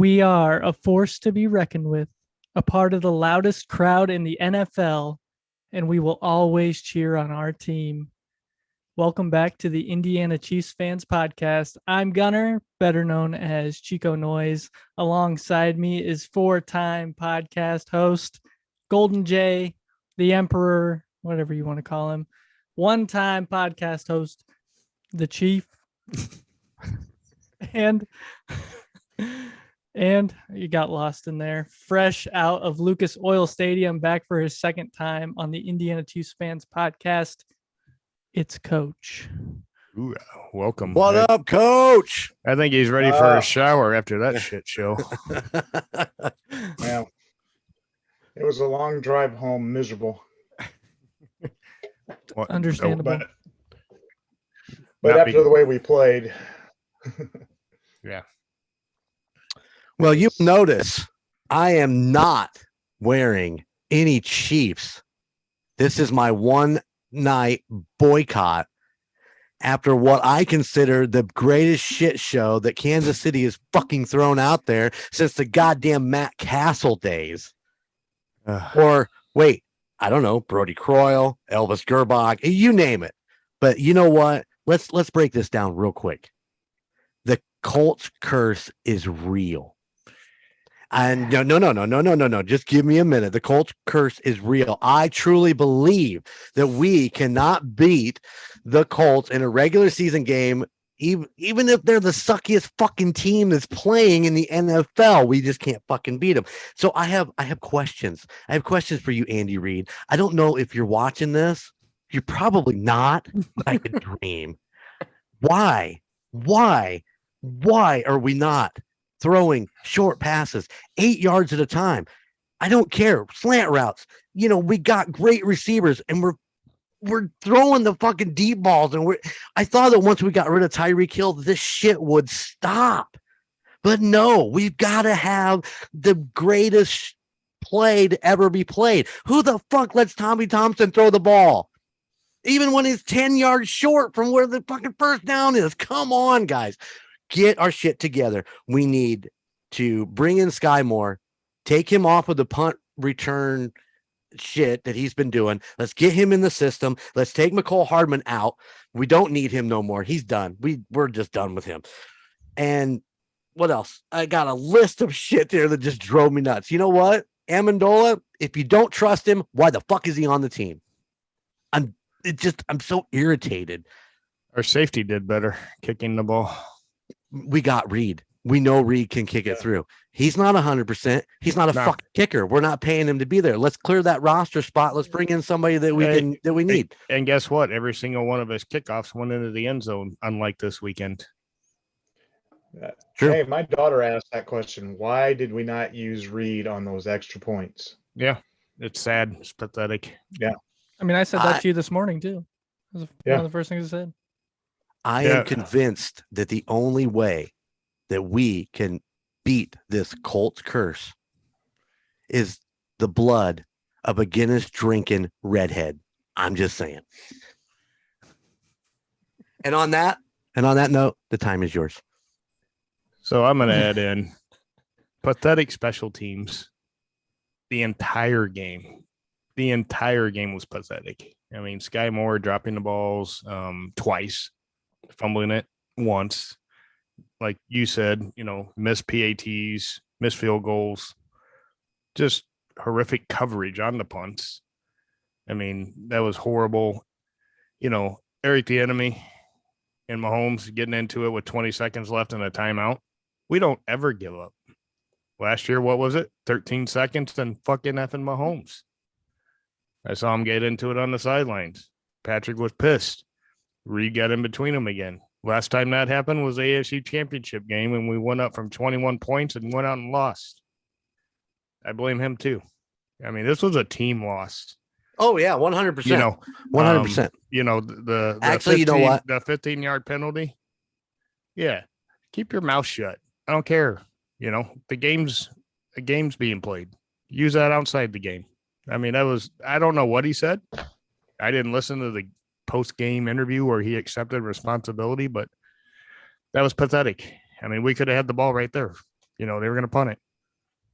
We are a force to be reckoned with, a part of the loudest crowd in the NFL, and we will always cheer on our team. Welcome back to the Indiana Chiefs Fans Podcast. I'm Gunner, better known as Chico Noise. Alongside me is four-time podcast host, Golden Jay, the Emperor, whatever you want to call him. One-time podcast host, the Chief. And you got lost in there. Fresh out of Lucas Oil Stadium, back for his second time on the Indiana Chiefs Fans Podcast. It's Coach. Ooh, welcome. What up, Coach? I think he's ready for a shower after that shit show. Well, it was a long drive home, miserable. Understandable. But after the way we played. Yeah. Well, you notice I am not wearing any Chiefs. This is my one night boycott after what I consider the greatest shit show that Kansas City has fucking thrown out there since the goddamn Matt Castle days. Or wait, I don't know, Brody Croyle, Elvis Gerbach, you name it. But you know what? Let's break this down real quick. The Colts curse is real. And no. Just give me a minute. The Colts curse is real. I truly believe that we cannot beat the Colts in a regular season game, even if they're the suckiest fucking team that's playing in the NFL. We just can't fucking beat them. So I have questions. I have questions for you, Andy Reid. I don't know if you're watching this. You're probably not, but I could dream. Why are we not throwing short passes 8 yards at a time? I don't care. Slant routes. You know, we got great receivers and we're throwing the fucking deep balls. And I thought that once we got rid of Tyreek Hill, this shit would stop. But no, we've got to have the greatest play to ever be played. Who the fuck lets Tommy Thompson throw the ball? Even when he's 10 yards short from where the fucking first down is. Come on, guys. Get our shit together. We need to bring in Sky Moore, take him off of the punt return shit that he's been doing. Let's get him in the system. Let's take McCole Hardman out. We don't need him no more. He's done. We're just done with him. And what else? I got a list of shit there that just drove me nuts. You know what? Amendola, if you don't trust him, why the fuck is he on the team? I'm so irritated. Our safety did better kicking the ball. We got Reed. We know Reed can kick it through. He's not 100%. He's not a fucking kicker. We're not paying him to be there. Let's clear that roster spot. Let's bring in somebody that we need. And guess what? Every single one of his kickoffs went into the end zone, unlike this weekend. True. Hey, my daughter asked that question. Why did we not use Reed on those extra points? Yeah, it's sad. It's pathetic. Yeah. I mean, I said that to you this morning, too. That was one of the first things I said. I am convinced that the only way that we can beat this Colts curse is the blood of a Guinness drinking redhead. I'm just saying. And on that note, the time is yours. So I'm going to add in pathetic special teams. The entire game was pathetic. I mean, Sky Moore dropping the balls twice, fumbling it once. Like you said, missed PATs, missed field goals, just horrific coverage on the punts. I mean, that was horrible. Eric the Enemy and Mahomes getting into it with 20 seconds left in a timeout. We don't ever give up. Last year, what was it? 13 seconds and fucking effing Mahomes. I saw him get into it on the sidelines. Patrick was pissed. Reed got in between them again. Last time that happened was the AFC Championship game, and we went up from 21 points and went out and lost. I blame him too. I mean, this was a team loss. Oh yeah, 100%. 100%. The actually, 15, you know what? The 15-yard penalty. Yeah, keep your mouth shut. I don't care. The game's being played. Use that outside the game. I mean, I don't know what he said. I didn't listen to the post-game interview where he accepted responsibility, but that was pathetic. I mean, we could have had the ball right there. They were going to punt it.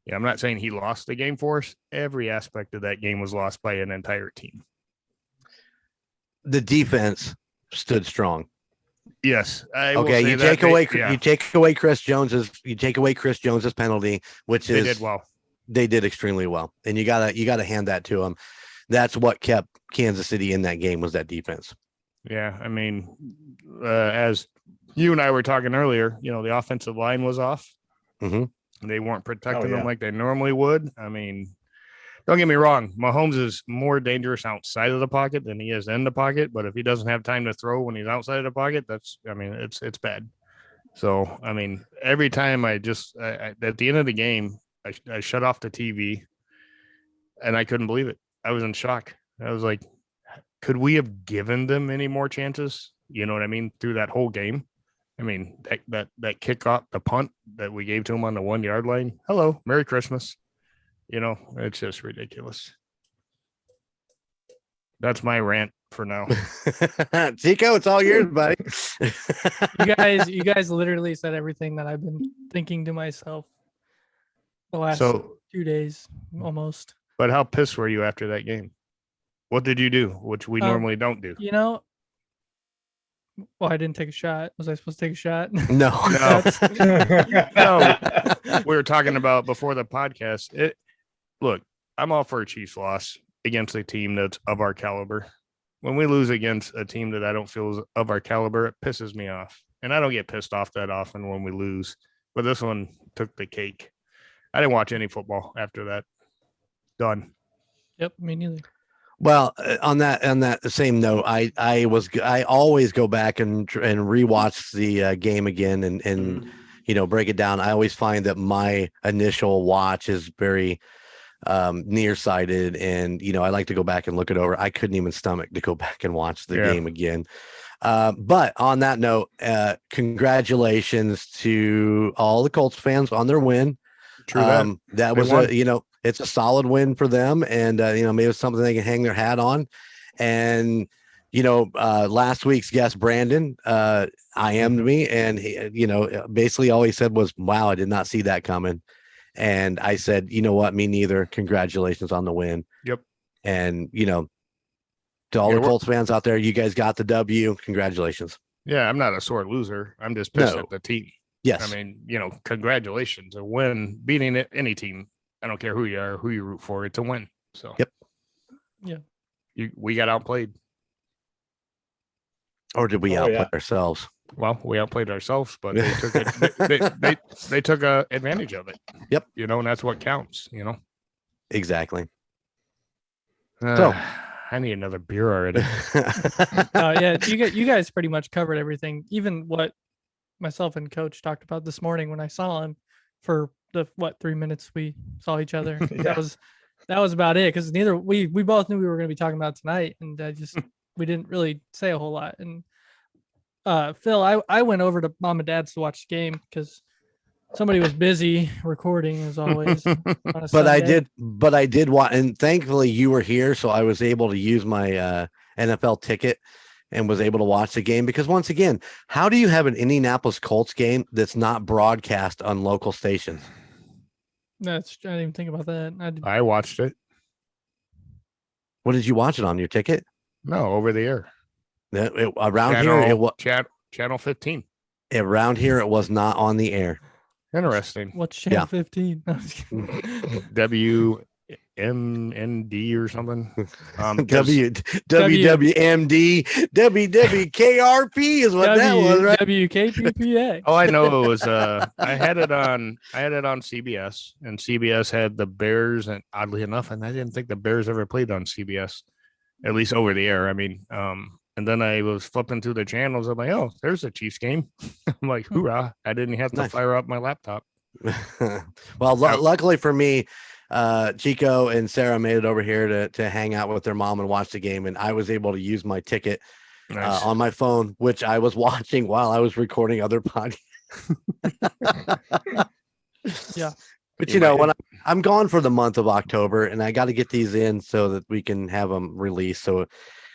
Yeah, I'm not saying he lost the game for us. Every aspect of that game was lost by an entire team. The defense stood strong. Yes. You take away Chris Jones's penalty, which they did well. They did extremely well, and you gotta hand that to them. That's what kept Kansas City in that game, was that defense. Yeah, I mean, as you and I were talking earlier, the offensive line was off. Mm-hmm. They weren't protecting them like they normally would. I mean, don't get me wrong. Mahomes is more dangerous outside of the pocket than he is in the pocket. But if he doesn't have time to throw when he's outside of the pocket, it's bad. So, I mean, every time I at the end of the game, I shut off the TV and I couldn't believe it. I was in shock. I was like, could we have given them any more chances? You know what I mean? Through that whole game. I mean, that kickoff, the punt that we gave to him on the 1 yard line. Hello, Merry Christmas. It's just ridiculous. That's my rant for now. Chico, it's all yours, buddy. You guys literally said everything that I've been thinking to myself the last 2 days almost. But how pissed were you after that game? What did you do, which we normally don't do? Well, I didn't take a shot. Was I supposed to take a shot? No. No. We were talking about before the podcast. Look, I'm all for a Chiefs loss against a team that's of our caliber. When we lose against a team that I don't feel is of our caliber, it pisses me off. And I don't get pissed off that often when we lose. But this one took the cake. I didn't watch any football after that. Done. Yep, me neither. Well, on that same note, I always go back and rewatch the game again and break it down. I always find that my initial watch is very nearsighted, and I like to go back and look it over. I couldn't even stomach to go back and watch the game again. But on that note, congratulations to all the Colts fans on their win. True that was it's a solid win for them, and maybe it's something they can hang their hat on. And last week's guest Brandon IM'd me, and he, basically all he said was, "Wow, I did not see that coming." And I said, "You know what? Me neither. Congratulations on the win." Yep. And to all the Colts fans out there, you guys got the W. Congratulations. Yeah, I'm not a sore loser. I'm just pissed at the team. Yes. I mean, congratulations. A win, beating any team. I don't care who you are, who you root for. It's a win. So, yep. Yeah. We got outplayed. Or did we outplay ourselves? Well, we outplayed ourselves, but they took it. they took advantage of it. Yep. And that's what counts. Exactly. So I need another beer already. Yeah, you guys pretty much covered everything. Even what myself and Coach talked about this morning when I saw him for the 3 minutes we saw each other. That was about it, because we both knew we were going to be talking about tonight, and we didn't really say a whole lot. And Phil, I went over to Mom and Dad's to watch the game because somebody was busy recording, as always. But I did want, and thankfully you were here, so I was able to use my NFL ticket and was able to watch the game. Because once again, how do you have an Indianapolis Colts game that's not broadcast on local stations? I didn't even think about that. I watched it. What did you watch it on? Your ticket? No, over the air. Channel 15. Around here, it was not on the air. Interesting. What's channel 15? WMND or something. WWMD, WWKRP is what that was, right? WKPPA. Oh, I know it was. I had it on CBS, and CBS had the Bears, and oddly enough, and I didn't think the Bears ever played on CBS, at least over the air. I mean, and then I was flipping through the channels. I'm like, oh, there's a Chiefs game. I'm like, hoorah! I didn't have to fire up my laptop. Well, luckily for me, Chico and Sarah made it over here to hang out with their mom and watch the game, and I was able to use my ticket on my phone, which I was watching while I was recording other podcasts. Yeah. But when I'm gone for the month of October, and I got to get these in so that we can have them released. So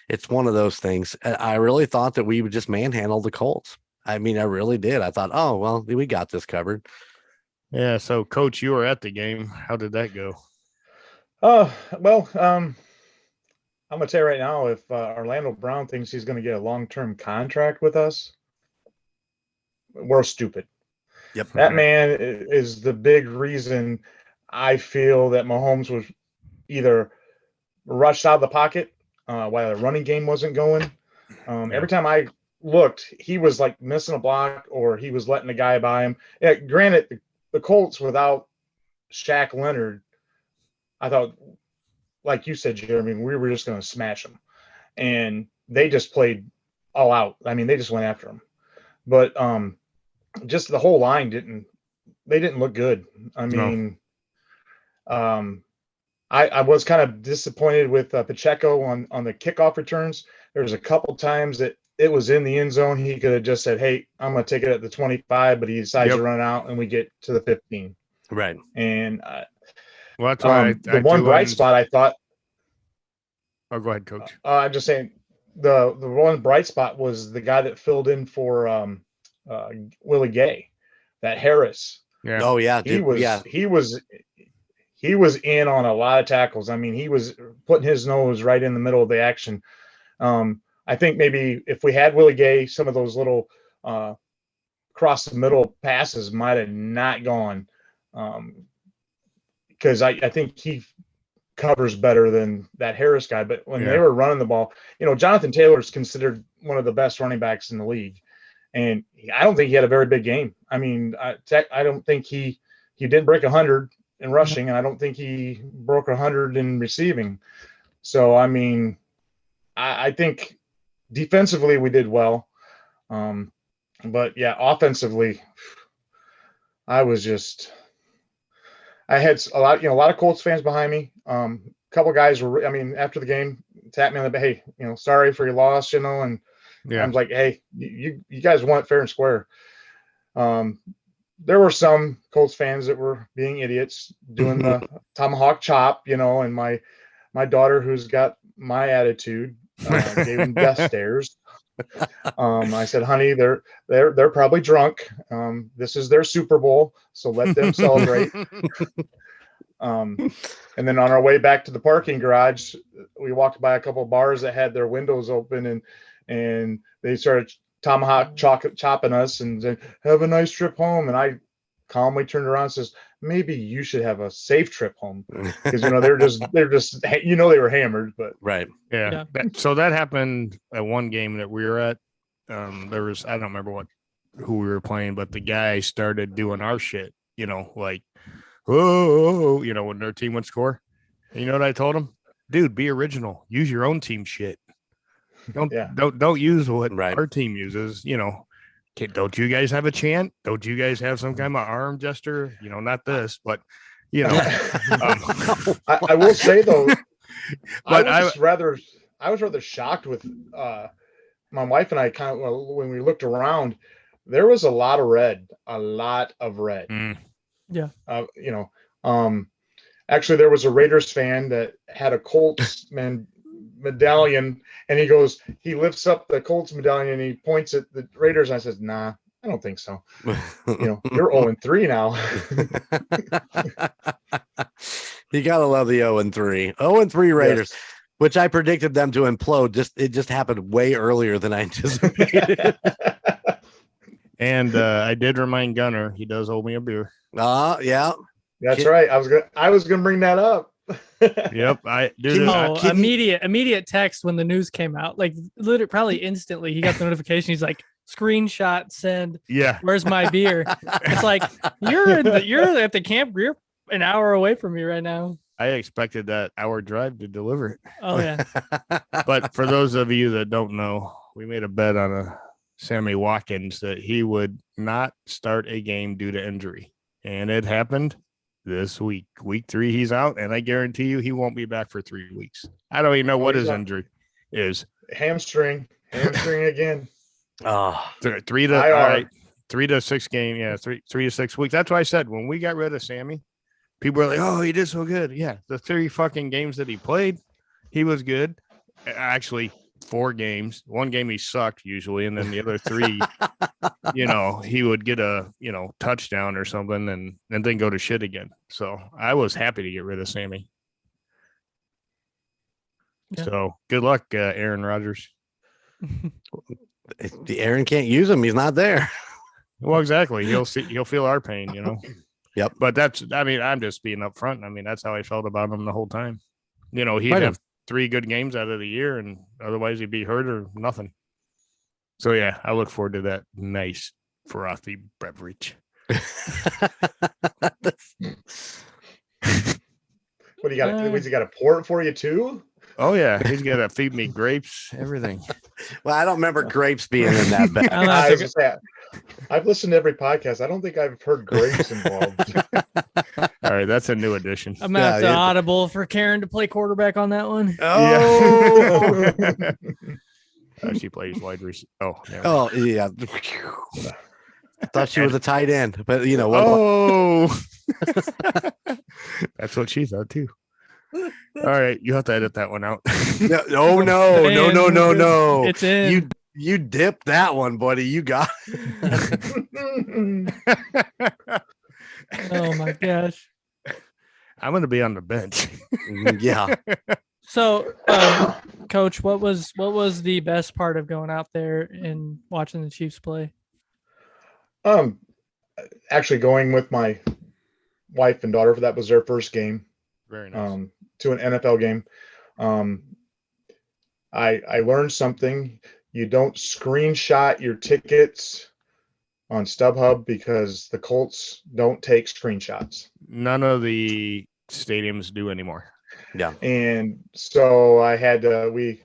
it's one of those things. I really thought that we would just manhandle the Colts. I mean, I really did. I thought, oh, well, we got this covered. Yeah. So, Coach, you were at the game. How did that go? Oh, well, I'm gonna tell you right now, if Orlando Brown thinks he's gonna get a long-term contract with us, we're stupid. Yep. That man is the big reason I feel that Mahomes was either rushed out of the pocket while the running game wasn't going. Every time I looked, he was like missing a block or he was letting the guy by him. Yeah, granted, the Colts without Shaq Leonard, I thought, like you said, Jeremy, we were just going to smash them. And they just played all out. I mean, they just went after him. But just the whole line didn't look good. I mean, I was kind of disappointed with Pacheco on the kickoff returns. There was a couple times that it was in the end zone. He could have just said, "Hey, I'm going to take it at the 25," but he decides to run out, and we get to the 15. Right. And well, that's why the one bright spot I thought. Oh, go ahead, Coach. I'm just saying the one bright spot was the guy that filled in for Willie Gay, that Harris. Yeah. Oh yeah. He was in on a lot of tackles. I mean, he was putting his nose right in the middle of the action. I think maybe if we had Willie Gay, some of those little cross the middle passes might have not gone, because I think he covers better than that Harris guy. But when they were running the ball, Jonathan Taylor is considered one of the best running backs in the league, and I don't think he had a very big game. I mean, I don't think he didn't break 100 in rushing, and I don't think he broke 100 in receiving. So, I mean, I think defensively we did well. But yeah, offensively, I had a lot of Colts fans behind me. A couple guys were, after the game, tapped me on the back, "Hey, sorry for your loss," and I was like, "Hey, you guys won it fair and square." There were some Colts fans that were being idiots doing the tomahawk chop, and my daughter, who's got my attitude, gave them death stares. I said, "Honey, they're probably drunk. This is their Super Bowl, so let them celebrate." And then on our way back to the parking garage, we walked by a couple of bars that had their windows open, and they started tomahawk chopping us and said, "Have a nice trip home." And I calmly turned around and says, "Maybe you should have a safe trip home," because they were hammered. But right, yeah. So that happened at one game that we were at. There was, I don't remember who we were playing, but the guy started doing our shit. Like, whoa, when their team would score. And you know what I told him? Dude, be original. Use your own team shit. Don't use what our team uses. Don't you guys have a chant? Don't you guys have some kind of arm gesture? Not this, but I will say though, but I was rather shocked with my wife and I when we looked around, there was a lot of red. Yeah. Actually, there was a Raiders fan that had a Colts medallion, and he lifts up the Colts medallion and he points at the Raiders, and I says, "Nah, I don't think so." You're 0-3 now. You gotta love the 0-3. 0-3 Raiders, yes. Which I predicted them to implode. It just happened way earlier than I anticipated. And I did remind Gunner he does owe me a beer. Yeah. That's right. I was gonna bring that up. Yep. Immediate text when the news came out. Like literally, probably instantly, he got the notification. He's like, "Screenshot, send. Yeah. Where's my beer?" It's like you're at the camp. You're an hour away from me right now. I expected that hour drive to deliver it. Oh yeah. But for those of you that don't know, we made a bet on a Sammy Watkins that he would not start a game due to injury, and it happened. This week 3, he's out, and I guarantee you he won't be back for 3 weeks. I don't even know what his injury is. Hamstring again. 3 to 6 game. Yeah, 3 to 6 weeks. That's why I said when we got rid of Sammy, people were like, "Oh, he did so good." Yeah, the 3 fucking games that he played, he was good. Actually, 4 games. One game he sucked usually, and then the other 3, he would get a touchdown or something, and then go to shit again. So I was happy to get rid of Sammy. Yeah. So good luck, Aaron Rodgers. The Aaron can't use him. He's not there. Well, exactly. He'll feel our pain, Yep. But I'm just being upfront. I mean, that's how I felt about him the whole time. He'd Right. have 3 good games out of the year, and otherwise he'd be hurt or nothing. So yeah, I look forward to that nice frothy beverage. What do you got? Has he got to pour it for you too? Oh yeah, he's gonna feed me grapes, everything. Well, I don't remember grapes being in that bag. I was just saying, I've listened to every podcast. I don't think I've heard grapes involved. All right, that's a new addition. I'm gonna have to audible for Karen to play quarterback on that one. Oh, She plays wide receiver. Oh, oh yeah. I thought she was a tight end, but what? Oh, that's what she thought too. All right, you have to edit that one out. No. It's in. You dipped that one, buddy. You got it. Oh my gosh. I'm gonna be on the bench. Yeah. So, Coach, what was the best part of going out there and watching the Chiefs play? Actually going with my wife and daughter, that was their first game. Very nice. To an NFL game. I learned something. You don't screenshot your tickets on StubHub because the Colts don't take screenshots. None of the stadiums do anymore. Yeah. And so we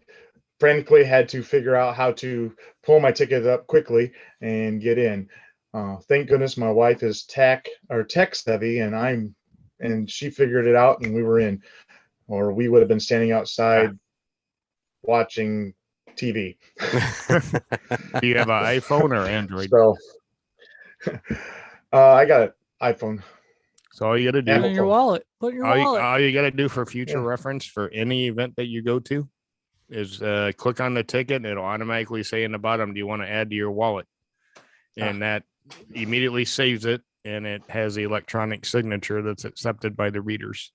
frantically had to figure out how to pull my ticket up quickly and get in. Thank goodness my wife is tech savvy, and she figured it out, and we were in, or we would have been standing outside watching TV. Do you have an iPhone or Android? So I got an iPhone. So all you got to do, Put it in your wallet. Put it in your wallet. all you got to do for future reference for any event that you go to is click on the ticket, and it'll automatically say in the bottom, do you want to add to your wallet? And that immediately saves it, and it has the electronic signature that's accepted by the readers.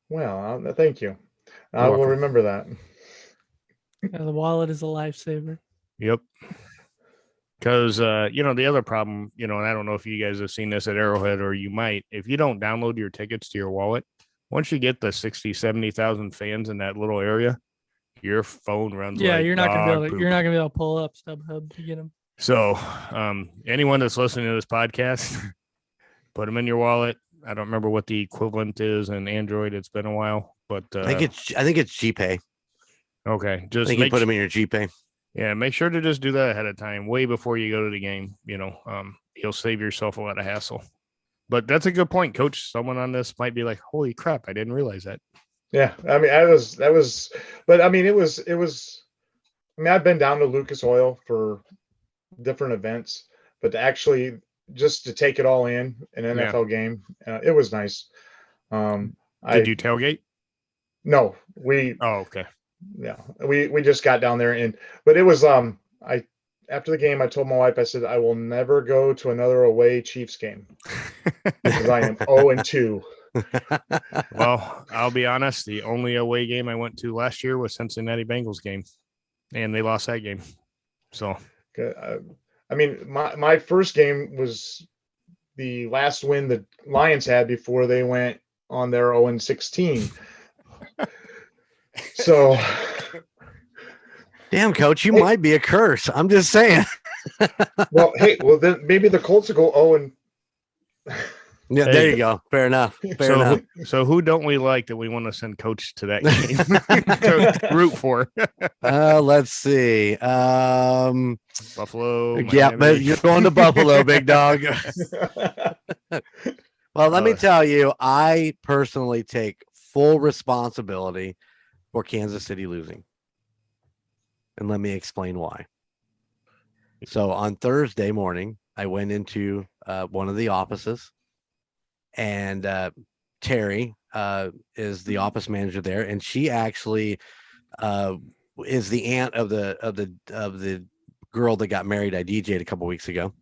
Well, thank you. I You're will welcome. remember that. Yeah, the wallet is a lifesaver. Yep. Because, the other problem, and I don't know if you guys have seen this at Arrowhead, or you might, if you don't download your tickets to your wallet, once you get the 60, 70,000 fans in that little area, your phone runs like you're not gonna dog poop. be able to pull up StubHub to get them. So, anyone that's listening to this podcast, put them in your wallet. I don't remember what the equivalent is in Android. It's been a while, but I think it's GPay. Okay, I just think you put them in your GPay. Yeah, make sure to just do that ahead of time, way before you go to the game. You'll save yourself a lot of hassle. But that's a good point, Coach. Someone on this might be like, "Holy crap, I didn't realize that." Yeah, I mean, it was. I mean, I've been down to Lucas Oil for different events, but to actually just to take it all in an NFL game, it was nice. Did you tailgate? No, we. Oh, okay. Yeah, we just got down there, but it was after the game I told my wife, I said I will never go to another away Chiefs game because I am 0-2. Well, I'll be honest, the only away game I went to last year was Cincinnati Bengals game, and they lost that game. So I mean, my first game was the last win the Lions had before they went on their 0-16. So, damn, Coach, you might be a curse. I'm just saying. Then maybe the Colts will go 0 Yeah, there you go. Fair enough. Fair enough. So who don't we like that we want to send Coach to that game to root for? Let's see. Buffalo. Yeah, Miami. but you're going to Buffalo, big dog. Well, let me tell you, I personally take full responsibility for Kansas City losing. And let me explain why. So on Thursday morning, I went into one of the offices, and Terry is the office manager there, and she actually is the aunt of the girl that got married. I DJ'd a couple weeks ago,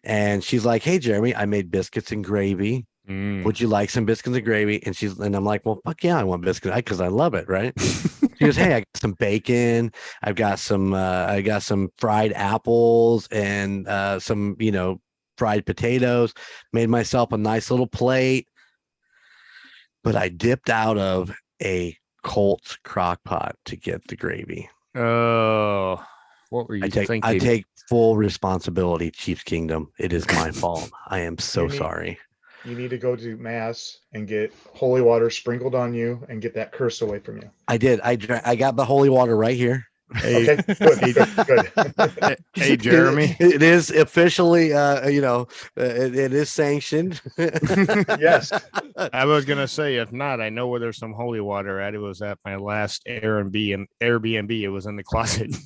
and she's like, "Hey, Jeremy, I made biscuits and gravy. Would you like some biscuits and gravy?" And I'm like, "Well, fuck yeah, I want biscuits because I love it, right?" She goes, "Hey, I got some bacon. I got some fried apples and some fried potatoes. Made myself a nice little plate, but I dipped out of a Colts crock pot to get the gravy." Oh, what were you thinking? I take full responsibility, Chiefs Kingdom. It is my fault. I am so sorry. You need to go to mass and get holy water sprinkled on you and get that curse away from you. I did. I got the holy water right here. Hey, okay, good. Hey, Jeremy. It is officially, it is sanctioned. Yes. I was gonna say, if not, I know where there's some holy water at. It was at my last Airbnb. It was in the closet.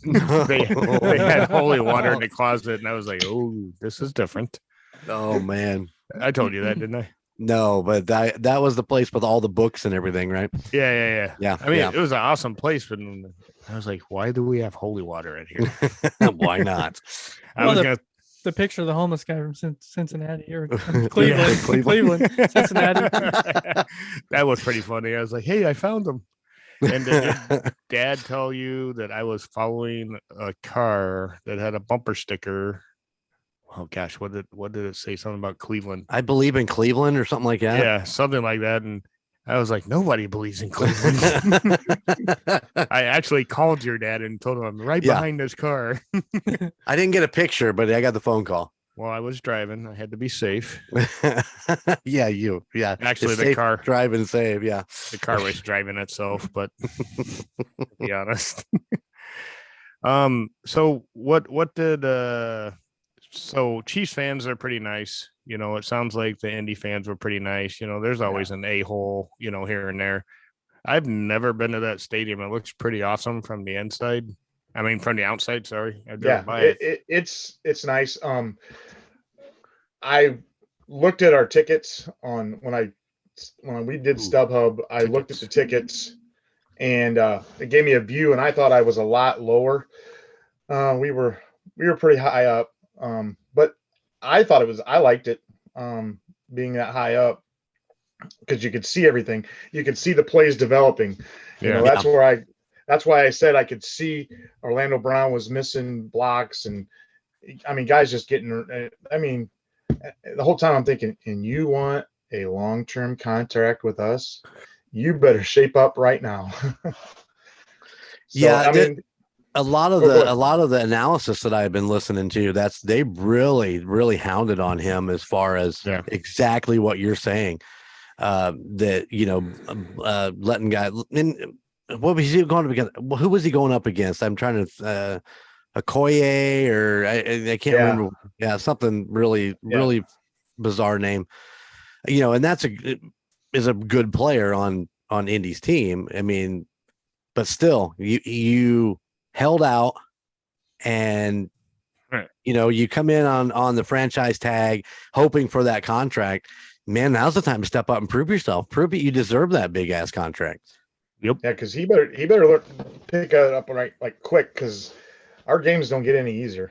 they had holy water in the closet, and I was like, "Oh, this is different." Oh man, I told you that, didn't I? No, but that was the place with all the books and everything, right? Yeah. I mean, it was an awesome place, but I was like, why do we have holy water in here? Why not? The picture of the homeless guy from Cincinnati or Cleveland, Cincinnati. That was pretty funny. I was like, hey, I found him. And did Dad tell you that I was following a car that had a bumper sticker? Oh gosh, what did it say? Something about Cleveland. I believe in Cleveland or something like that. Yeah, something like that. And I was like, nobody believes in Cleveland. I actually called your dad and told him I'm right behind this car. I didn't get a picture, but I got the phone call. Well, I was driving. I had to be safe. Yeah. Actually, the car driving safe. Yeah. The car was driving itself, but to be honest. So what did so Chiefs fans are pretty nice. It sounds like the Indy fans were pretty nice. There's always an a-hole, here and there. I've never been to that stadium. It looks pretty awesome from the inside. I mean, from the outside, sorry. It's nice. I looked at our tickets when we did StubHub. I looked at the tickets, and it gave me a view, and I thought I was a lot lower. We were pretty high up. But I liked it, being that high up, because you could see everything. You could see the plays developing. That's why I said I could see Orlando Brown was missing blocks, and I mean, guys just getting, I mean, the whole time I'm thinking, and you want a long-term contract with us, you better shape up right now. A lot of the analysis that I've been listening to, they really, really hounded on him as far as exactly what you're saying. Letting guys. What was he going up against? Who was he going up against? I'm trying to Okoye or I can't remember. Yeah, something really bizarre name. And that's is a good player on Indy's team. I mean, but still, you held out, and you come in on the franchise tag hoping for that contract. Man, now's the time to step up and prove yourself. Prove that you deserve that big ass contract. Yep. Yeah, because he better pick it up like quick, because our games don't get any easier.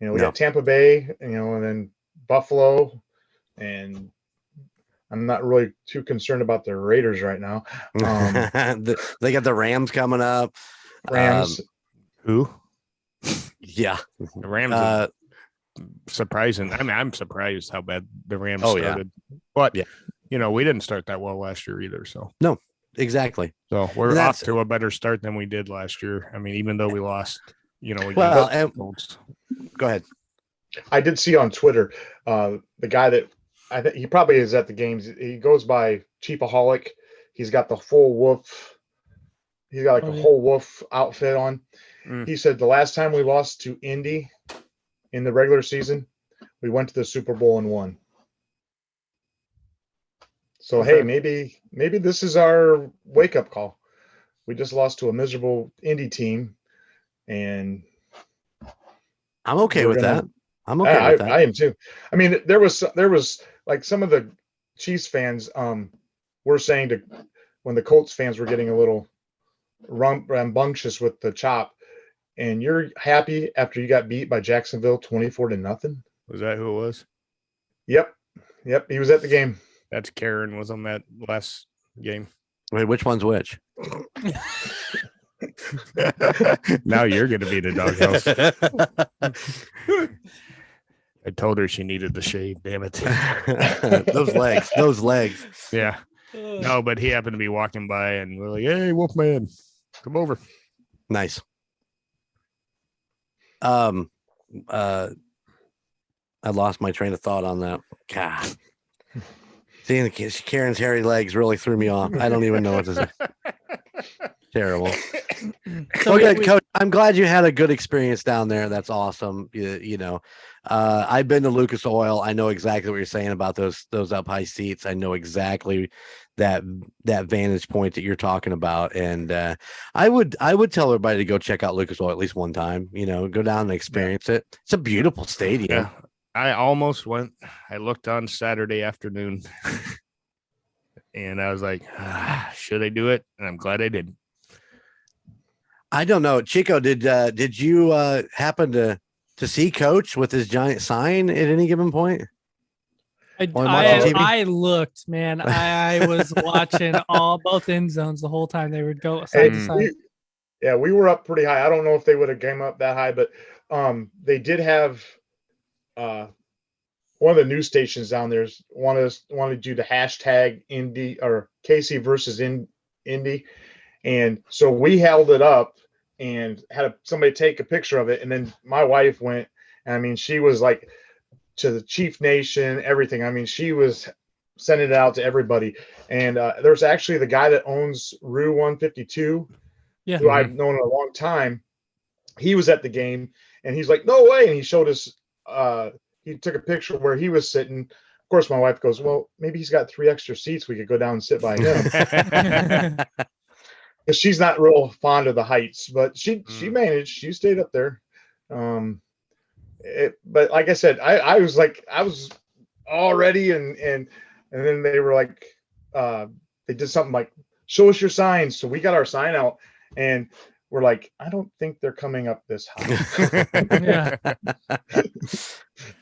We got Tampa Bay, and then Buffalo, and I'm not really too concerned about the Raiders right now. They got the Rams coming up. Rams. Who? Yeah, the Rams. Surprising. I mean, I'm surprised how bad the Rams started. But we didn't start that well last year either. So no, exactly. So we're off to a better start than we did last year. I mean, even though we lost, go ahead. I did see on Twitter the guy that I think he probably is at the games. He goes by Chiefaholic. He's got the full wolf. He's got a whole wolf outfit on. He said the last time we lost to Indy in the regular season, we went to the Super Bowl and won. So hey, maybe this is our wake up call. We just lost to a miserable Indy team, and I'm okay with that. I'm okay with that. I am too. I mean, there was like some of the Chiefs fans were saying when the Colts fans were getting a little rambunctious with the chop, and you're happy after you got beat by Jacksonville 24-0. Was that who it was? Yep. He was at the game. That's Karen was on that last game. Wait, which one's which? Now you're going to be the doghouse. I told her she needed the shade. Damn it. Those legs. Yeah. No, but he happened to be walking by and we're like, hey, Wolfman, come over. Nice. I lost my train of thought on that. God. Seeing Karen's hairy legs really threw me off. I don't even know what to say. Terrible. So Okay, Coach, I'm glad you had a good experience down there. That's awesome. You know, I've been to Lucas Oil. I know exactly what you're saying about those up high seats. I know exactly that vantage point that you're talking about. And I would tell everybody to go check out Lucas Oil at least one time. You know, go down and experience it. It's a beautiful stadium. Yeah. I almost went. I looked on Saturday afternoon and I was like, should I do it? And I'm glad I didn't. I don't know. Chico, did you happen to see Coach with his giant sign at any given point? I looked, man. I was watching both end zones the whole time. They would go side to side. We were up pretty high. I don't know if they would have came up that high, but they did have one of the news stations down there wanted to do the hashtag Indy or KC versus Indy. And so we held it up and had somebody take a picture of it. And then my wife went, and I mean, she was like to the Chief Nation, everything. I mean, she was sending it out to everybody. And there's actually the guy that owns Rue 152, who I've known a long time. He was at the game and he's like, no way. And he showed us, he took a picture where he was sitting. Of course, my wife goes, well, maybe he's got 3 extra seats. We could go down and sit by him. She's not real fond of the heights, but she managed. She stayed up there. But like I said, I was all ready, and then they were like, they did something like, show us your signs. So we got our sign out, and we're like, I don't think they're coming up this high. Yeah.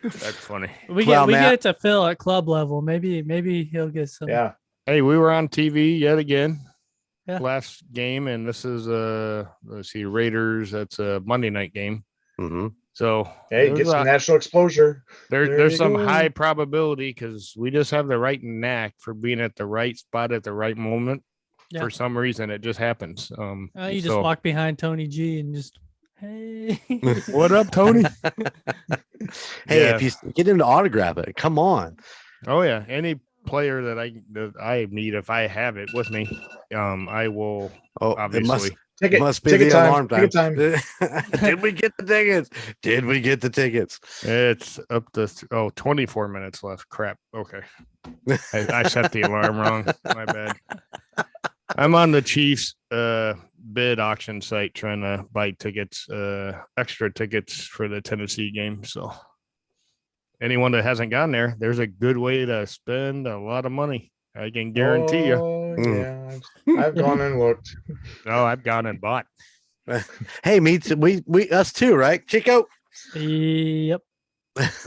That's funny. We get to Phil at club level. Maybe he'll get some. Yeah. Hey, we were on TV yet again. Yeah. Last game, and this is let's see, Raiders. That's a Monday night game. Mm-hmm. So hey, get some national exposure. There's some high probability because we just have the right knack for being at the right spot at the right moment. Yeah. For some reason, it just happens. You just walk behind Tony G and just, hey, what up, Tony? Hey, if you get him to autograph it, come on. Oh yeah, any player that I need, if I have it with me, I will. Oh, obviously. It must be the alarm time. Did we get the tickets? Did we get the tickets? It's up to 24 minutes left. Crap. Okay. I set the alarm wrong. My bad. I'm on the Chiefs bid auction site trying to buy tickets, extra tickets for the Tennessee game. So anyone that hasn't gone there, there's a good way to spend a lot of money. I can guarantee you. Yeah, I've gone and looked. No, I've gone and bought. Hey, we us too, right, Chico? Yep.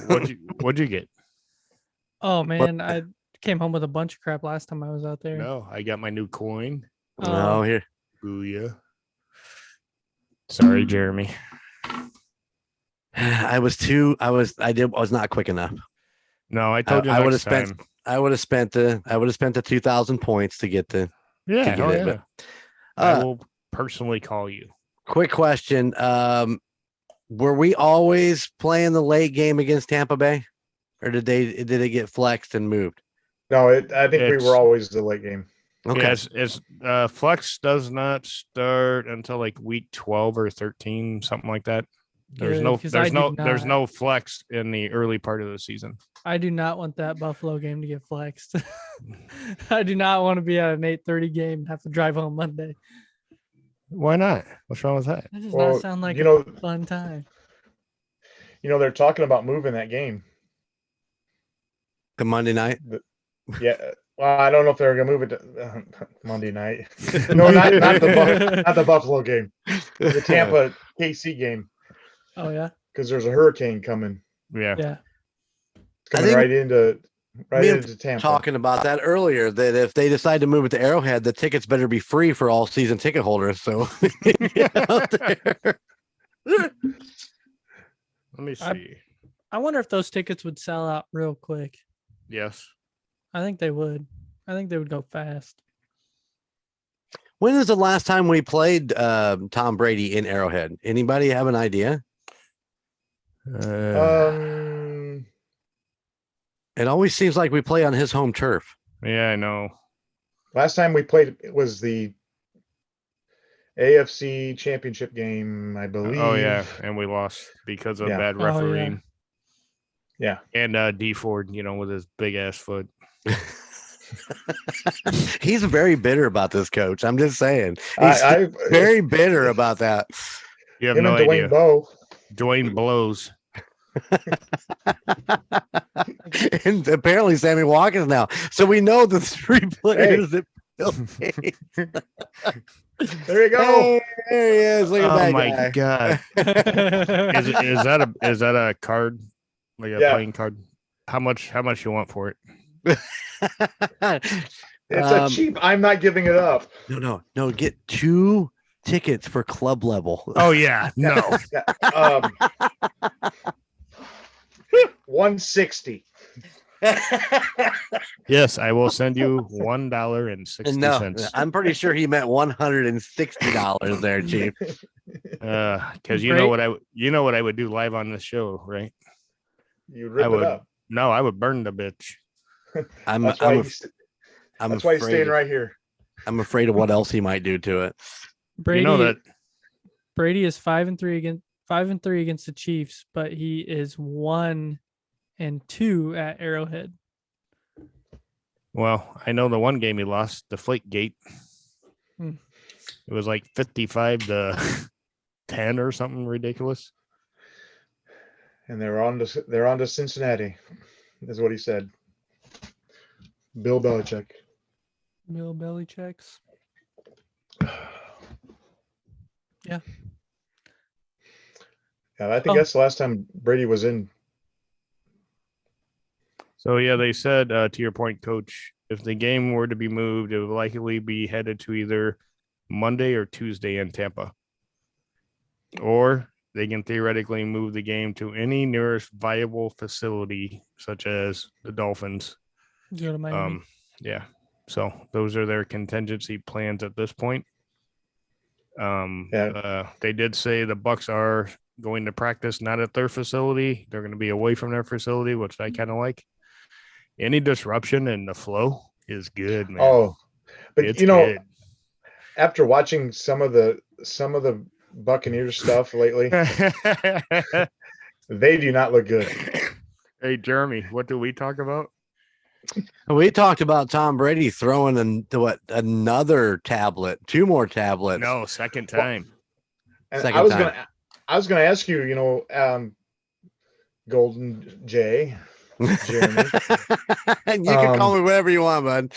What'd you get? Oh man, I came home with a bunch of crap last time I was out there. No, I got my new coin. Oh, here. Booyah. Sorry, Jeremy. I was not quick enough. No, I told you I would have spent. I would have spent the 2,000 points to get the. Yeah, to get it, yeah. But, I will personally call you. Quick question: were we always playing the late game against Tampa Bay, or did it get flexed and moved? No, I think we were always the late game. Okay. Yes, it's flex does not start until like week 12 or 13, something like that. There's no flex in the early part of the season. I do not want that Buffalo game to get flexed. I do not want to be at an 8:30 game and have to drive home Monday. Why not? What's wrong with that? That does not sound like a fun time. They're talking about moving that game. The Monday night? Yeah. Well, I don't know if they're gonna move it to Monday night. No, not the Buffalo game. The Tampa KC game. Oh yeah. Because there's a hurricane coming. Yeah. Yeah. It's coming right into Tampa. Talking about that earlier, that if they decide to move it to Arrowhead, the tickets better be free for all season ticket holders. So get out there. Let me see. I wonder if those tickets would sell out real quick. Yes. I think they would. I think they would go fast. When is the last time we played Tom Brady in Arrowhead? Anybody have an idea? It always seems like we play on his home turf. Yeah, I know. Last time we played it was the AFC Championship game, I believe. Oh yeah, and we lost because of bad refereeing. Yeah. And D Ford, with his big ass foot. He's very bitter about this, coach. I'm just saying. He's very bitter about that. You have no idea. Dwayne blows. And apparently Sammy Watkins now. So we know the three players that there you go. Hey, there he is. Look at that. Oh my god. is that a card? Like a playing card? How much you want for it? It's a cheap. I'm not giving it up. No. Get 2 tickets for club level. Oh yeah. No. 160. Yes, I will send you $1.60. No, I'm pretty sure he meant $160 there, Chief. Because you know what I would do live on the show, right? You rip it up. No, I would burn the bitch. That's why he's staying right here. I'm afraid of what else he might do to it. Brady, you know that Brady is 5-3 against the Chiefs, but he is 1-2 at Arrowhead. Well, I know the one game he lost, the Flake Gate. It was like 55-10 or something ridiculous. And they're on to Cincinnati, is what he said. Bill Belichick. Bill Belichick's. Yeah. Yeah, I think that's the last time Brady was in. So, yeah, they said, to your point, Coach, if the game were to be moved, it would likely be headed to either Monday or Tuesday in Tampa. Or they can theoretically move the game to any nearest viable facility, such as the Dolphins. Go to Miami. Yeah. So those are their contingency plans at this point. They did say the Bucs are going to practice not at their facility. They're going to be away from their facility, which I kind of like. Any disruption in the flow is good, man. Oh, but it's good. After watching some of the Buccaneers stuff lately, they do not look good. Hey, Jeremy, what do we talk about? We talked about Tom Brady throwing another tablet, 2 more tablets. No, second time. I was gonna ask you, Golden J, Jeremy. And you can call me whatever you want, bud.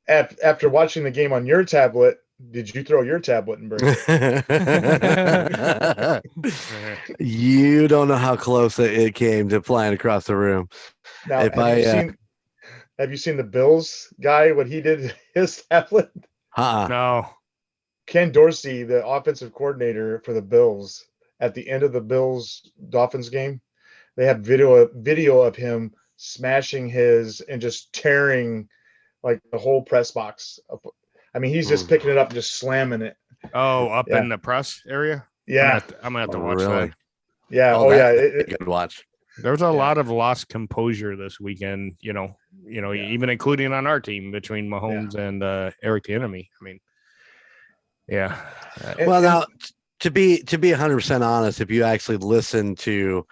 After watching the game on your tablet, did you throw your tablet and break it? You don't know how close it came to flying across the room. Now, have you seen the Bills guy, what he did to his tablet? No. Ken Dorsey, the offensive coordinator for the Bills, at the end of the Bills-Dolphins game, they have video of him smashing his and just tearing like the whole press box up. I mean, he's just picking it up and just slamming it. Oh, up in the press area? Yeah. I'm going to have to watch that. Yeah. Good watch. There's a lot of lost composure this weekend, even including on our team between Mahomes and Eric the Enemy. I mean, yeah. Well, now to be 100% honest, if you actually listen to,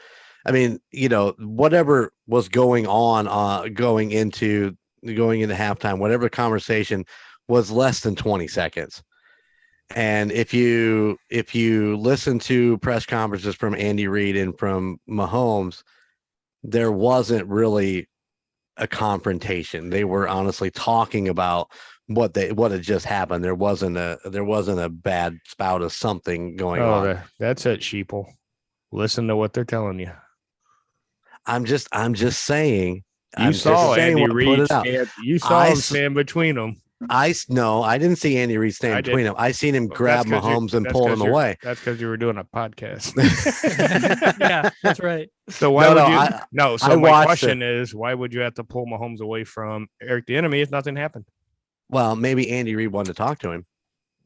whatever was going on, going into halftime, whatever conversation was less than 20 seconds. And if you listen to press conferences from Andy Reid and from Mahomes, there wasn't really a confrontation. They were honestly talking about what had just happened. There wasn't a bad spout of something going on. That's it, sheeple. Listen to what they're telling you. I'm just saying. You saw Andy Reid stand. You saw him stand between them. I didn't see Andy Reid stand between them. I seen him grab Mahomes and pull him away. That's because you were doing a podcast. Yeah, that's right. So why would you? So my question is, why would you have to pull Mahomes away from Eric the Enemy if nothing happened? Well, maybe Andy Reid wanted to talk to him.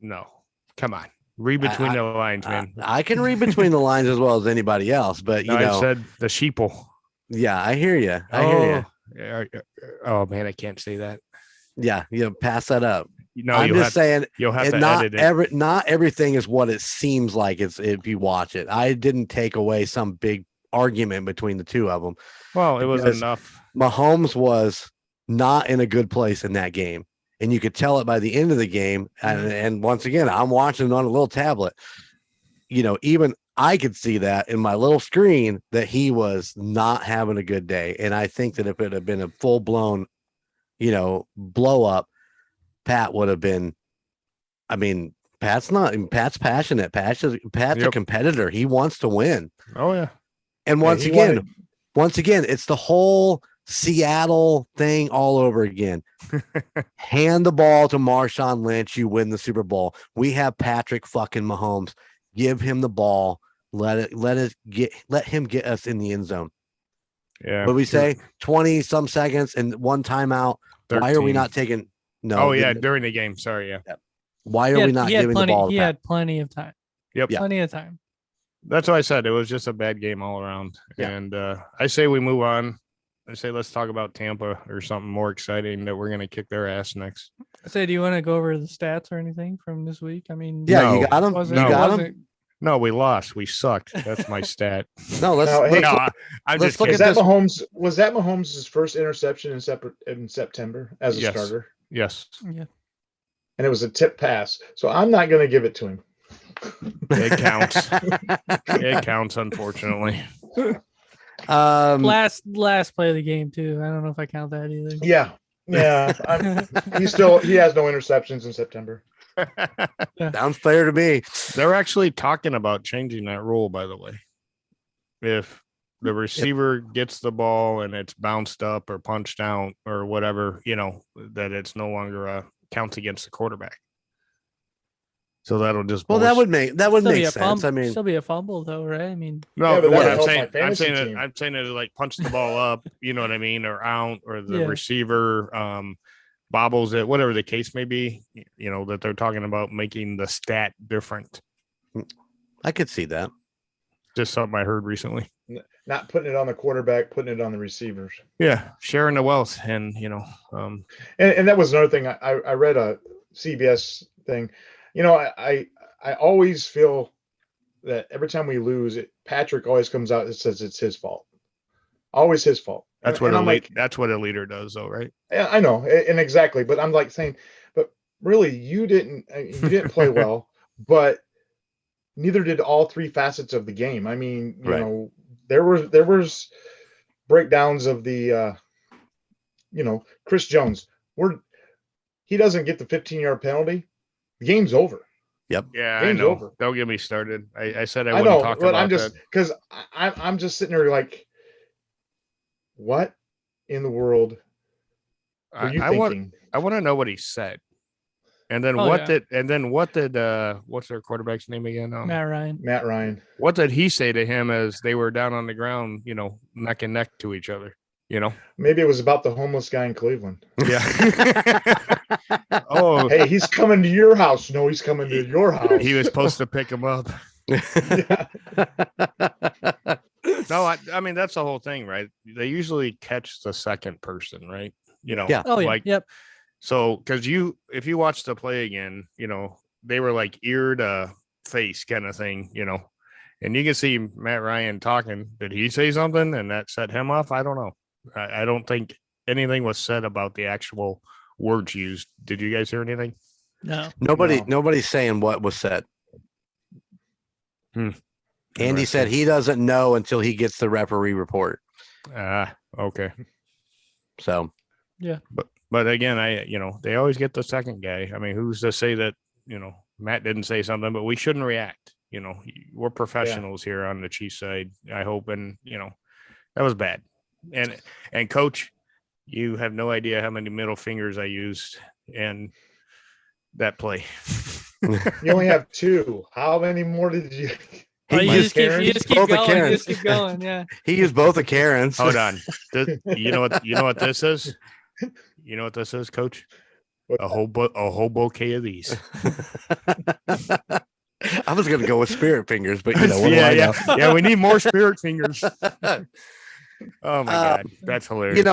No, come on. Read between the lines, man. I can read between the lines as well as anybody else, but I said the sheeple. Yeah, I hear you. I hear you. Oh man, I can't say that. Yeah, pass that up. I'm just saying you'll have to edit it. Not everything is what it seems like it's if you watch it. I didn't take away some big argument between the two of them. Well, it was enough. Mahomes was not in a good place in that game, and you could tell it by the end of the game. And once again, I'm watching it on a little tablet. Even I could see that in my little screen that he was not having a good day. And I think that if it had been a full blown blow up, Pat would have been. I mean, Pat's passionate. Pat's a competitor. He wants to win. Oh yeah. And once again, it's the whole Seattle thing all over again. Hand the ball to Marshawn Lynch, you win the Super Bowl. We have Patrick fucking Mahomes. Give him the ball. Let him get us in the end zone. Yeah. But we say 20 some seconds and one timeout. 13. Why are we not taking? No. Oh yeah, during the game. Sorry. Yeah. Why are we not giving the ball? He had plenty of time. Yep. Plenty of time. That's what I said. It was just a bad game all around. Yeah. And I say we move on. I say let's talk about Tampa or something more exciting that we're going to kick their ass next. I say, do you want to go over the stats or anything from this week? I mean, yeah, you got them. You got them. No, we lost. We sucked. That's my stat. I'm just kidding. Was that Mahomes' first interception in September as a starter? Yes. Yeah. And it was a tip pass. So I'm not going to give it to him. It counts. It counts, unfortunately. Last play of the game too. I don't know if I count that either. Yeah. He has no interceptions in September. Sounds fair to me. They're actually talking about changing that rule, by the way. If the receiver gets the ball and it's bounced up or punched out or whatever, that it's no longer counts against the quarterback. So that'll just that would make sense. I mean, still be a fumble though, right? I mean, no. But what I'm saying it like punch the ball up, you know what I mean, or out, or the receiver bobbles it, whatever the case may be. That they're talking about making the stat different. I could see that. Just something I heard recently. Not putting it on the quarterback, putting it on the receivers. Yeah, sharing the wealth, and and that was another thing. I read a CBS thing. I always feel that every time we lose, Patrick always comes out and says it's his fault. Always his fault. That's what that's what a leader does, though, right? Yeah, I know, and exactly. But I'm like saying, but really, you didn't play well, but neither did all three facets of the game. I mean, there was breakdowns of the, Chris Jones. He doesn't get the 15-yard penalty. The game's over. Yep. Yeah, game's I know. Over. Don't get me started. I said I wouldn't talk about that. Because I'm just sitting there like, what in the world are you thinking? I want to know what he said. And then what's their quarterback's name again? Matt Ryan. What did he say to him as they were down on the ground, neck and neck to each other? Maybe it was about the homeless guy in Cleveland. Yeah. Oh, hey, he's coming to your house. No, he's coming to your house. He was supposed to pick him up. No, I mean, that's the whole thing, right? They usually catch the second person, right? Yeah. Oh, yeah. Yep. So, because if you watch the play again, they were like ear to face kind of thing, and you can see Matt Ryan talking. Did he say something and that set him off? I don't know. I don't think anything was said about the actual words used. Did you guys hear anything? No. Nobody's saying what was said. Andy said he doesn't know until he gets the referee report. Okay. So, but again, they always get the second guy. I mean, who's to say that, Matt didn't say something, but we shouldn't react. We're professionals here on the Chiefs side, I hope. And, that was bad. And coach, you have no idea how many middle fingers I used in that play. You only have 2. How many more did you? You just keep going. You just keep going. Yeah. He used both of Karen's. Hold on. You know what this is? You know what this is, Coach? A whole bouquet of these. I was going to go with spirit fingers, but what do I know? Yeah. We need more spirit fingers. Oh my God, that's hilarious.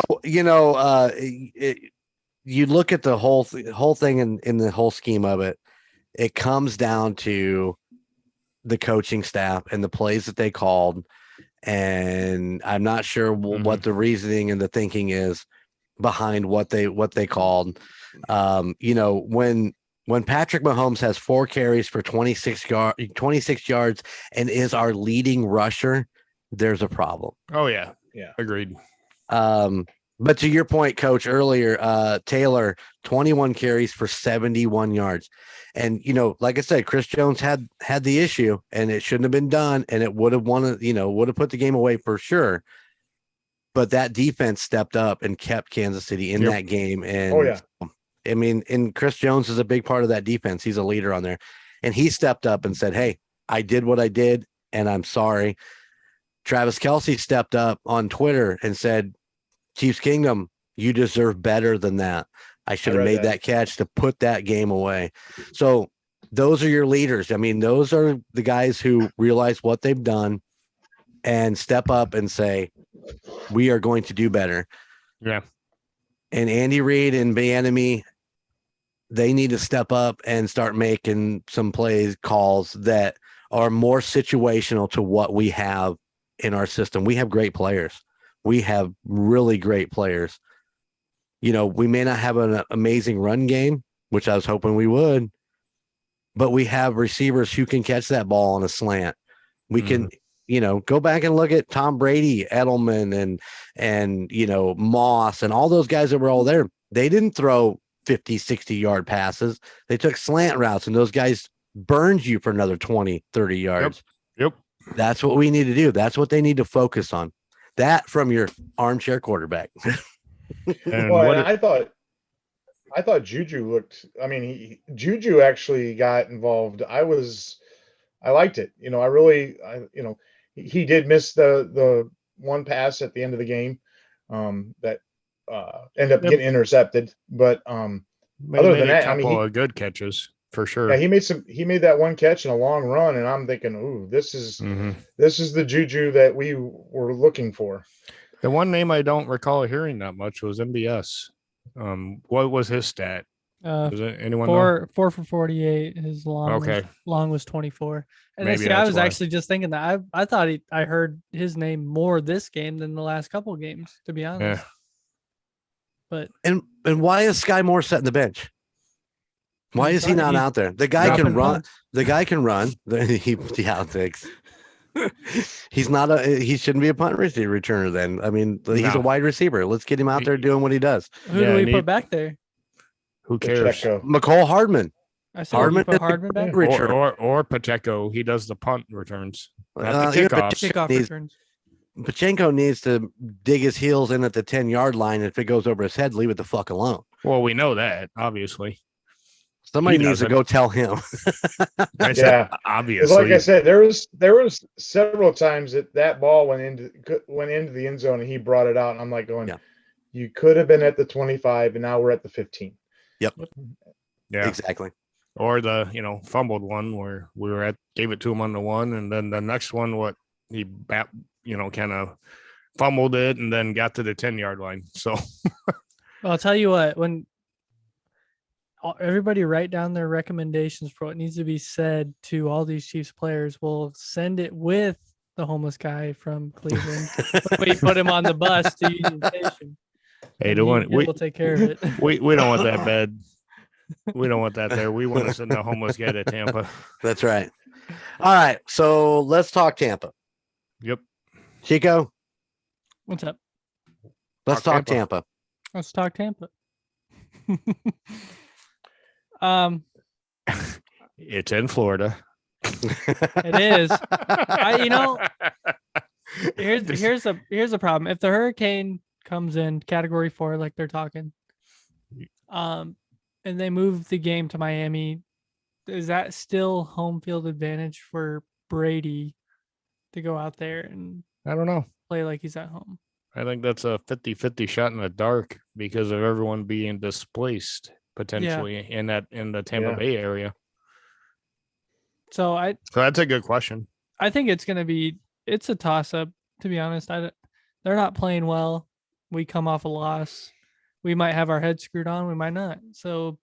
You look at the whole thing in the whole scheme of it. It comes down to the coaching staff and the plays that they called, and I'm not sure what the reasoning and the thinking is behind what they called. When Patrick Mahomes has 4 carries for 26 yards and is our leading rusher, there's a problem. Oh yeah, agreed. But to your point, Coach, earlier, Taylor, 21 carries for 71 yards. And, like I said, Chris Jones had the issue, and it shouldn't have been done, and it would have would have put the game away for sure. But that defense stepped up and kept Kansas City in that game. And I mean, and Chris Jones is a big part of that defense. He's a leader on there. And he stepped up and said, hey, I did what I did, and I'm sorry. Travis Kelce stepped up on Twitter and said, Chiefs Kingdom, you deserve better than that. I should have made that catch to put that game away. So those are your leaders. I mean, those are the guys who realize what they've done and step up and say, we are going to do better. Yeah. And Andy Reid and Bieniemy, they need to step up and start making some calls that are more situational to what we have in our system. We have great players. We have really great players. We may not have an amazing run game, which I was hoping we would, but we have receivers who can catch that ball on a slant. We can, go back and look at Tom Brady, Edelman, and Moss, and all those guys that were all there. They didn't throw 50, 60-yard passes. They took slant routes, and those guys burned you for another 20, 30 yards. Yep. That's what we need to do. That's what they need to focus on. That from your armchair quarterback. I thought Juju looked. I mean, Juju actually got involved. I liked it. He did miss the one pass at the end of the game that ended up getting intercepted. But other than that, a good catches for sure. Yeah, he made that one catch in a long run, and I'm thinking, ooh, this is the Juju that we were looking for. The one name I don't recall hearing that much was MBS. What was his stat? Does anyone know? 4 for 48. His long was 24. And I was actually just thinking that I thought I heard his name more this game than the last couple of games, to be honest. Yeah. But and why is Sky Moore setting the bench? Why is he not out there? The guy can run. Punts. The guy can run. Thanks. He shouldn't be a punt returner then. I mean, he's a wide receiver. Let's get him out there doing what he does. Who do we put back there? Who cares? McCole Hardman. I said Hardman put Hardman back. Or Pacheco. He does the punt returns. Not the kickoff returns. Pacheco needs to dig his heels in at the 10-yard line. If it goes over his head, leave it the fuck alone. Well, we know that, obviously. Somebody needs to go tell him. Obviously. Like I said, there was several times that ball went into the end zone and he brought it out, and I'm like going, you could have been at the 25 and now we're at the 15. Yep. Yeah. Exactly. Or the fumbled one where we gave it to him on the 1, and then the next one he kind of fumbled it and then got to the 10-yard line. So I'll tell you what, when everybody write down their recommendations for what needs to be said to all these Chiefs players, we'll send it with the homeless guy from Cleveland. We put him on the bus to Union Station. Hey, we'll take care of it. We don't want that bad. We don't want that there. We want to send the homeless guy to Tampa. That's right. All right, so let's talk Tampa. Yep. Chico, what's up? Let's talk Tampa. Let's talk Tampa. um, It's in Florida. it is. Here's the problem. If the hurricane comes in Category 4, like they're talking, and they move the game to Miami, is that still home field advantage for Brady to go out there and I don't know. play like he's at home? I think that's a 50-50 shot in the dark because of everyone being displaced potentially in the Tampa Bay area. So that's a good question. I think it's a toss up, to be honest. They're not playing well. We come off a loss. We might have our heads screwed on. We might not. So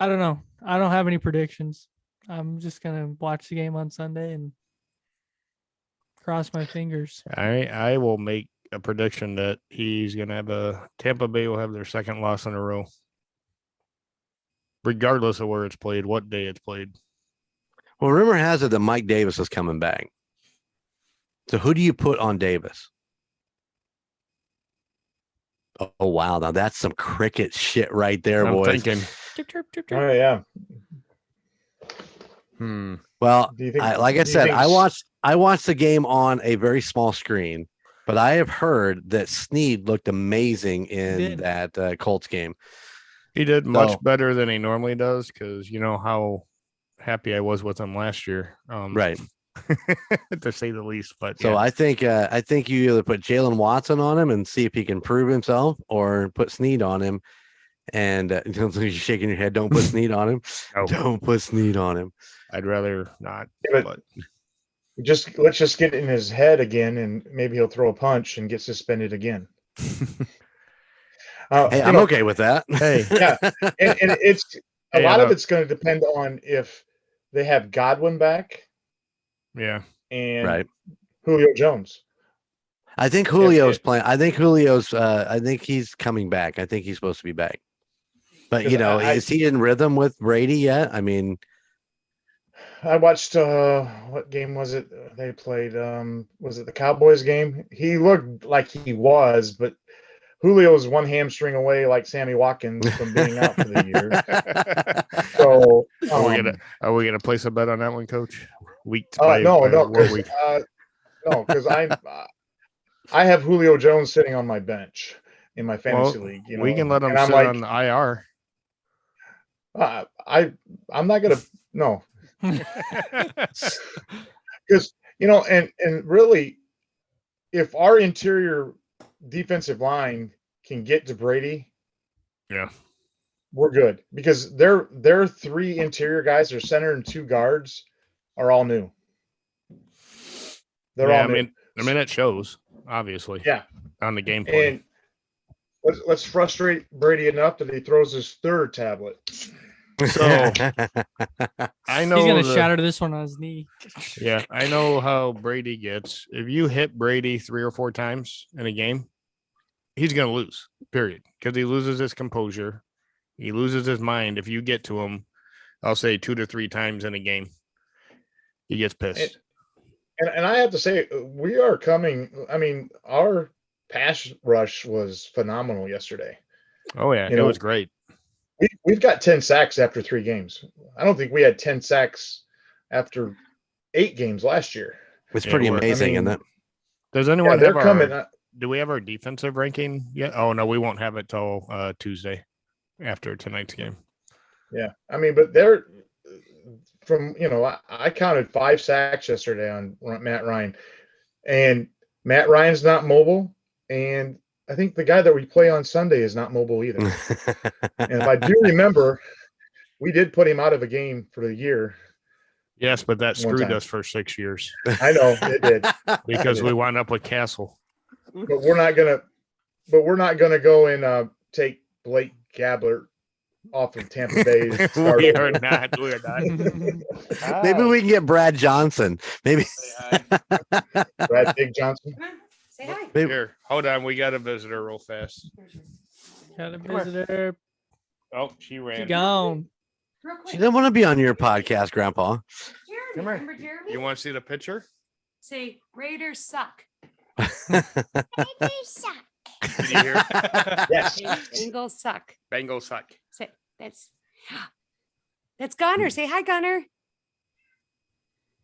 I don't know. I don't have any predictions. I'm just going to watch the game on Sunday and cross my fingers. I will make a prediction that he's going to have Tampa Bay will have their second loss in a row. Regardless of where it's played, what day it's played. Well, rumor has it that Mike Davis is coming back. So who do you put on Davis? Oh wow. Now that's some cricket shit right there, I'm boys. thinking. Oh yeah. Well, Do you think, like I said, I watched the game on a very small screen, but I have heard that Snead looked amazing in that Colts game. He did much better than he normally does because you know how happy I was with him last year. Right. To say the least. But so I think you either put Jalen Watson on him and see if he can prove himself, or put Snead on him. And you're shaking your head. Don't put Snead on him. No. Don't put Snead on him. I'd rather not. Yeah, but let's just get in his head again, and maybe he'll throw a punch and get suspended again. Hey, I'm okay with that. Hey, yeah, and it's a lot of it's going to depend on if they have Godwin back. Yeah, and Julio Jones. I think Julio's playing. I think Julio's. I think he's coming back. I think he's supposed to be back. But is he in rhythm with Brady yet? I mean, I watched. What game was it they played? Was it the Cowboys game? He looked like he was, but Julio's one hamstring away, like Sammy Watkins, from being out for the year. So, are we gonna place a bet on that one, Coach? No, because I have Julio Jones sitting on my bench in my fantasy league. We can let him sit on the IR. I'm not gonna because and really, if our interior defensive line can get to Brady, we're good, because their three interior guys, their center and two guards, are all new. They're all new. I mean, it shows, obviously. Yeah. On the game plan. And let's frustrate Brady enough that he throws his third tablet. So I know he's gonna shatter this one on his knee. Yeah, I know how Brady gets. If you hit Brady 3 or 4 times in a game, he's gonna lose. Period. Because he loses his composure. He loses his mind. If you get to him, I'll say 2 to 3 times in a game, he gets pissed. And I have to say, we are coming. I mean, our pass rush was phenomenal yesterday. Oh yeah, it was great. We've got 10 sacks after 3 games. I don't think we had 10 sacks after 8 games last year. It's pretty amazing, isn't it? Does anyone have our? Do we have our defensive ranking yet? Oh no, we won't have it till Tuesday after tonight's game. Yeah, I mean, but they're from I counted 5 sacks yesterday on Matt Ryan, and Matt Ryan's not mobile, and I think the guy that we play on Sunday is not mobile either. And if I do remember, we did put him out of a game for the year. Yes, but that screwed us for 6 years. I know it did, because we wound up with Castle. But we're not gonna go and take Blake Gabbert off of Tampa Bay. We are not. Maybe we can get Brad Johnson. Maybe Brad Big Johnson. Say hi. Here, hold on. We got a visitor real fast. Got a visitor. Oh, she ran. She gone. Real quick. she didn't want to be on your podcast, Grandpa. Jeremy, Come here. remember Jeremy? You want to see the picture? Say Raiders suck. Raiders suck. Did you hear? Yes. Bengals suck. Bengals suck. Say, that's Gunner. Say hi, Gunner.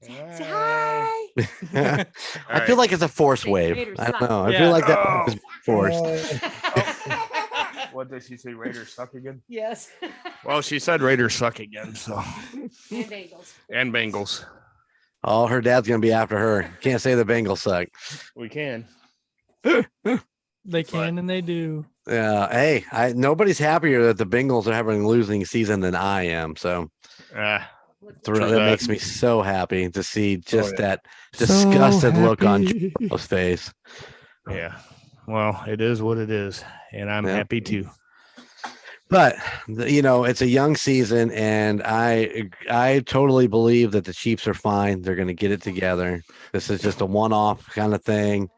Say hi. I feel like it's a force Say wave. Raiders I don't suck. know. I Yeah. feel like that Oh. is forced. What did she say? Raiders suck again? Yes. Well, she said Raiders suck again. So And Bengals. and Bengals. Oh, her dad's gonna be after her. Can't say the Bengals suck. We can. They can and they do. Yeah. Hey, nobody's happier that the Bengals are having a losing season than I am. So True that that. makes me so happy to see just yeah. that disgusted look on happy. Joe's face. Yeah. Well, it is what it is, and I'm Yeah. happy too. But it's a young season, and I totally believe that the Chiefs are fine. They're going to get it together. This is just a one-off kind of thing.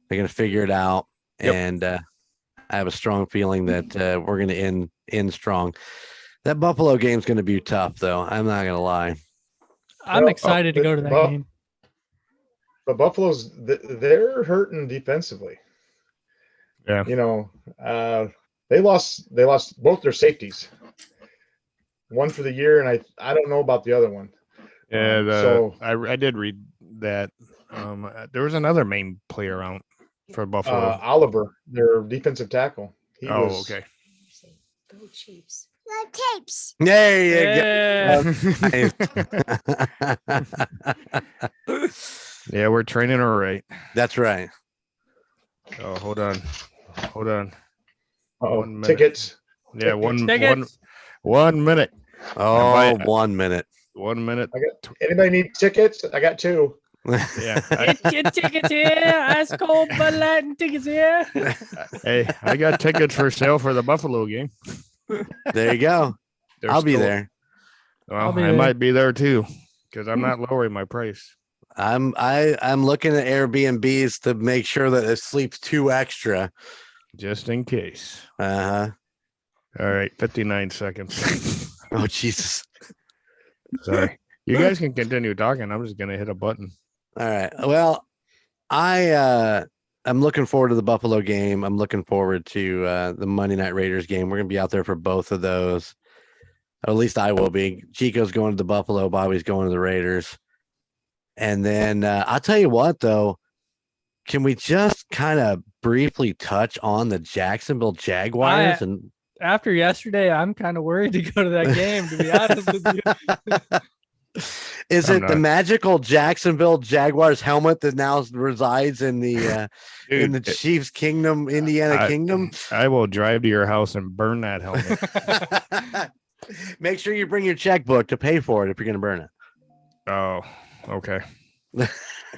They're going to figure it out, Yep. and I have a strong feeling that we're going to end strong. That Buffalo game's going to be tough, though. I'm not going to lie. I'm Well, excited to go to that game. But Buffalo's they're hurting defensively. Yeah. They lost both their safeties. One for the year, and I don't know about the other one. Yeah. So I did read that. There was another main player out for Buffalo. Oliver, their defensive tackle. He was okay. Go Chiefs. There you Yeah. go. Yeah, we're training her right. That's right. Oh, hold on. Uh-oh. 1 minute. Tickets. Yeah, one Tickets. 1 minute. Oh, Invite- 1 minute. 1 minute. Anybody need tickets? I got 2. Yeah. Get your tickets here. Ice cold Bud Light and tickets here. Hey, I got tickets for sale for the Buffalo game. There you go. They're I'll be still- there. Well, I'll be I there. might be there too because I'm not lowering my price. I'm looking at Airbnbs to make sure that it sleeps 2 extra. Just in case. Uh-huh. All right, 59 seconds. Oh, Jesus. Sorry. You guys can continue talking. I'm just gonna hit a button. All right. Well, I'm looking forward to the Buffalo game. I'm looking forward to the Monday Night Raiders game. We're gonna be out there for both of those. Or at least I will be. Chico's going to the Buffalo. Bobby's going to the Raiders. And then I'll tell you what, though. Can we just kind of briefly touch on the Jacksonville Jaguars? And After yesterday, I'm kind of worried to go to that game, to be honest with you. is I'm it the not. magical Jacksonville Jaguars helmet that now resides in the in the Dude, Chiefs Kingdom, Indiana Kingdom? I will drive to your house and burn that helmet. Make sure you bring your checkbook to pay for it if you're going to burn it. Oh, okay.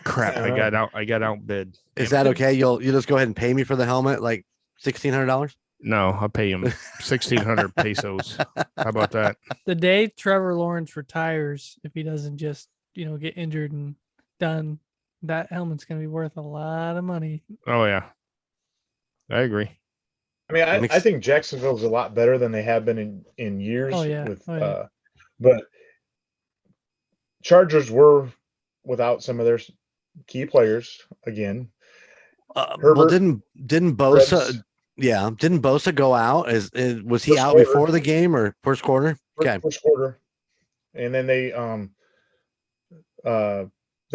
Crap! I got outbid. Is that okay? You'll just go ahead and pay me for the helmet, like $1,600? No, I'll pay him 1,600 pesos. How about that? The day Trevor Lawrence retires, if he doesn't just, get injured and done, that helmet's going to be worth a lot of money. Oh yeah, I agree. I mean, I think Jacksonville's a lot better than they have been in years. Oh, yeah. But Chargers were without some of their key players again. Well, Herbert, didn't Bosa? Reds. Yeah, didn't Bosa go out? Was he First out quarter. before the game or first quarter? Okay. First quarter, and then they the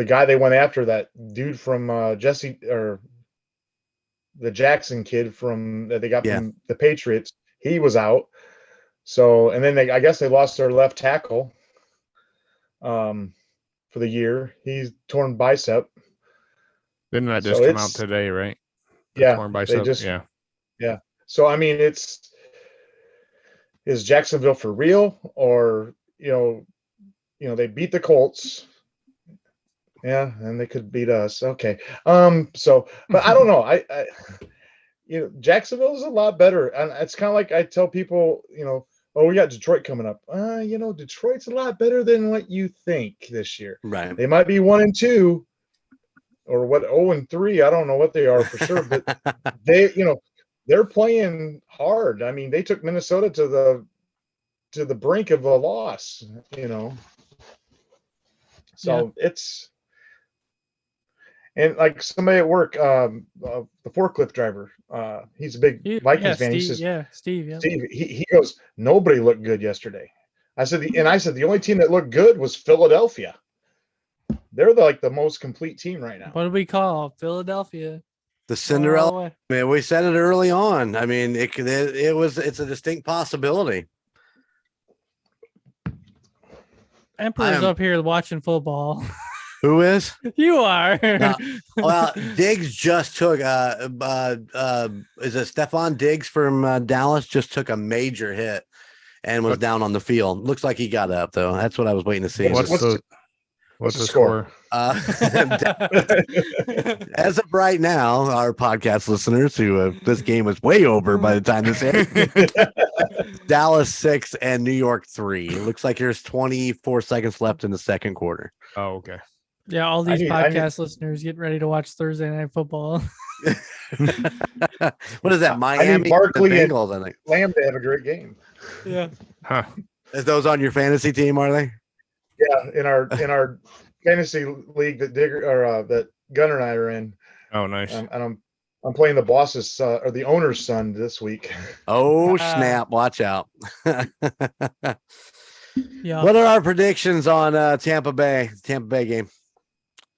guy they went after, that dude from Jesse, or the Jackson kid from that they got from the Patriots, he was out. So, and then I guess they lost their left tackle for the year. He's torn bicep. Didn't that So just come out it's- today, right? The Yeah, torn they bicep? just- yeah. So I mean, is Jacksonville for real, or they beat the Colts? Yeah, and they could beat us. Okay. So, but I don't know. I Jacksonville is a lot better, and it's kind of like I tell people, oh, we got Detroit coming up. Detroit's a lot better than what you think this year. Right. They might be 1-2, or 0-3. I don't know what they are for sure, but they're playing hard. I mean, they took Minnesota to the brink of a loss. So And like somebody at work, the forklift driver, he's a big Vikings fan. He says, Steve. Yeah. Steve, he goes, nobody looked good yesterday. I said, the only team that looked good was Philadelphia. They're the most complete team right now. What do we call Philadelphia? The Cinderella. Oh, Man, we said it early on. I mean, it's a distinct possibility. Emperor's up here watching football. Who is? You are. Well, Diggs just took is it Stephon Diggs from Dallas just took a major hit and was down on the field. Looks like he got up though. That's what I was waiting to see. What's the score? As of right now, our podcast listeners who this game is way over by the time this airs. Dallas 6 and New York 3. It looks like there's 24 seconds left in the second quarter. Oh, okay. Yeah, all these podcast listeners get ready to watch Thursday Night Football. What is that? Miami Barkley and Bengals, I think. Lamb to have a great game. Yeah. Huh. Is those on your fantasy team, are they? Yeah, in our fantasy league that Gunner and I are in. Oh, nice. And I'm playing the boss's or the owner's son this week. Oh, snap. Watch out. Yeah. What are our predictions on Tampa Bay game?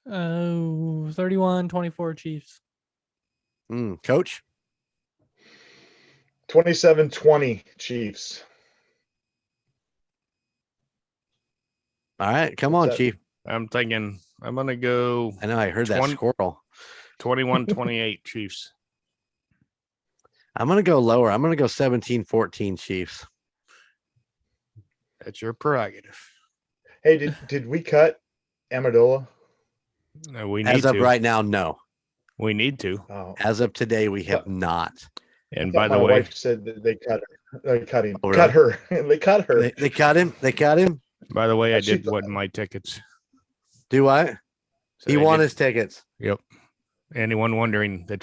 31-24 Chiefs. Coach? 27-20 Chiefs. All right, come on, Chief. I'm thinking I'm going to go. I know I heard that squirrel. 21-28 Chiefs. I'm going to go lower. I'm going to go 17-14 Chiefs. That's your prerogative. Hey, did we cut Amendola? No, we need As of to. right now, no. We need to. Oh. As of today, we have not. And by the my way, wife said that they cut her. They cut him. Oh, really? Cut her. They cut her. They cut him. They cut him. by the way, I did win my tickets. Do what? So He won his tickets. Yep. Anyone wondering, the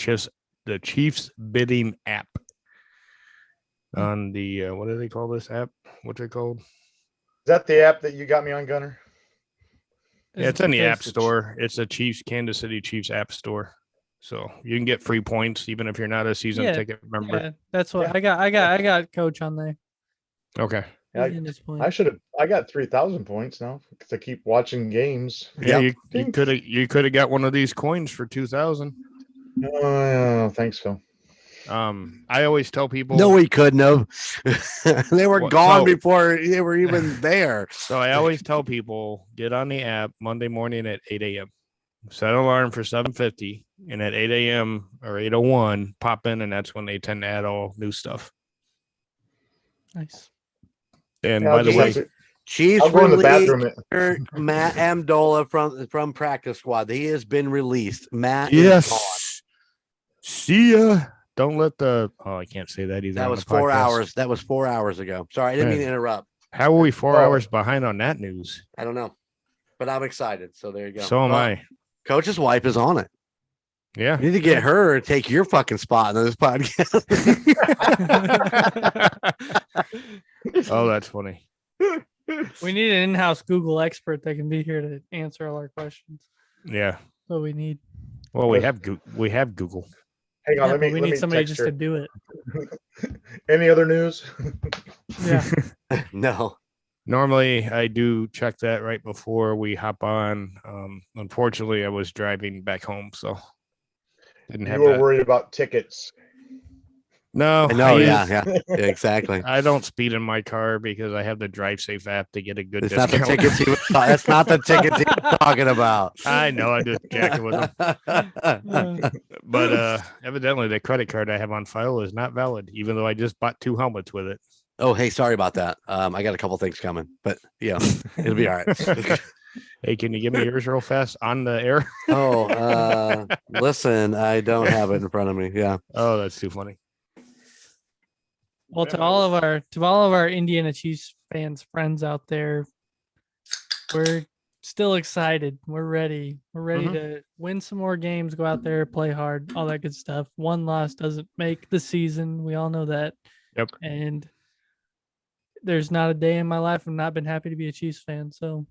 Chiefs bidding app on the what do they call this app? What's it called? Is that the app that you got me on, Gunner? Yeah, it's in the App Store. It's a Kansas City Chiefs App Store. So you can get free points even if you're not a season ticket member. Yeah, that's what I got Coach on there. Okay. Yeah, I got 3,000 points now to keep watching games. Yeah, you could have got one of these coins for 2,000. Oh, thanks, Phil. I always tell people. No, we couldn't have. They were gone before they were even there. So I always tell people, get on the app Monday morning at 8 a.m. Set an alarm for 7:50, and at 8 a.m. or 8:01, pop in, and that's when they tend to add all new stuff. Nice. And by the way, Chiefs I'll go in the bathroom. Matt Amendola from practice squad. He has been released. Matt, yes. See ya. Don't let I can't say that either. That was 4 hours. That was 4 hours ago. Sorry, I didn't mean to interrupt. How are we 4 hours behind on that news? I don't know, but I'm excited. So there you go. So am I. Coach's wife is on it. Yeah. You need to get her to take your fucking spot in this podcast. Oh, that's funny. We need an in-house Google expert that can be here to answer all our questions. Yeah. What we need. Well, we have Google. Hang on, we need somebody just to do it. Any other news? Yeah. No. Normally, I do check that right before we hop on. Unfortunately, I was driving back home, so didn't have. You were worried about tickets. No, no, yeah, exactly. I don't speed in my car because I have the Drive Safe app to get a good It's discount. not the tickets that's not the tickets he was talking about. I know, I just jacking with them. But evidently, the credit card I have on file is not valid, even though I just bought 2 helmets with it. Oh, hey, sorry about that. I got a couple things coming, but yeah, it'll be all right. Hey, can you give me yours real fast on the air? Oh, listen, I don't have it in front of me. Yeah. Oh, that's too funny. Well, to all of our Indiana Chiefs friends out there, we're still excited. We're ready. We're ready to win some more games, go out there, play hard, all that good stuff. One loss doesn't make the season. We all know that. Yep. And there's not a day in my life I've not been happy to be a Chiefs fan. So,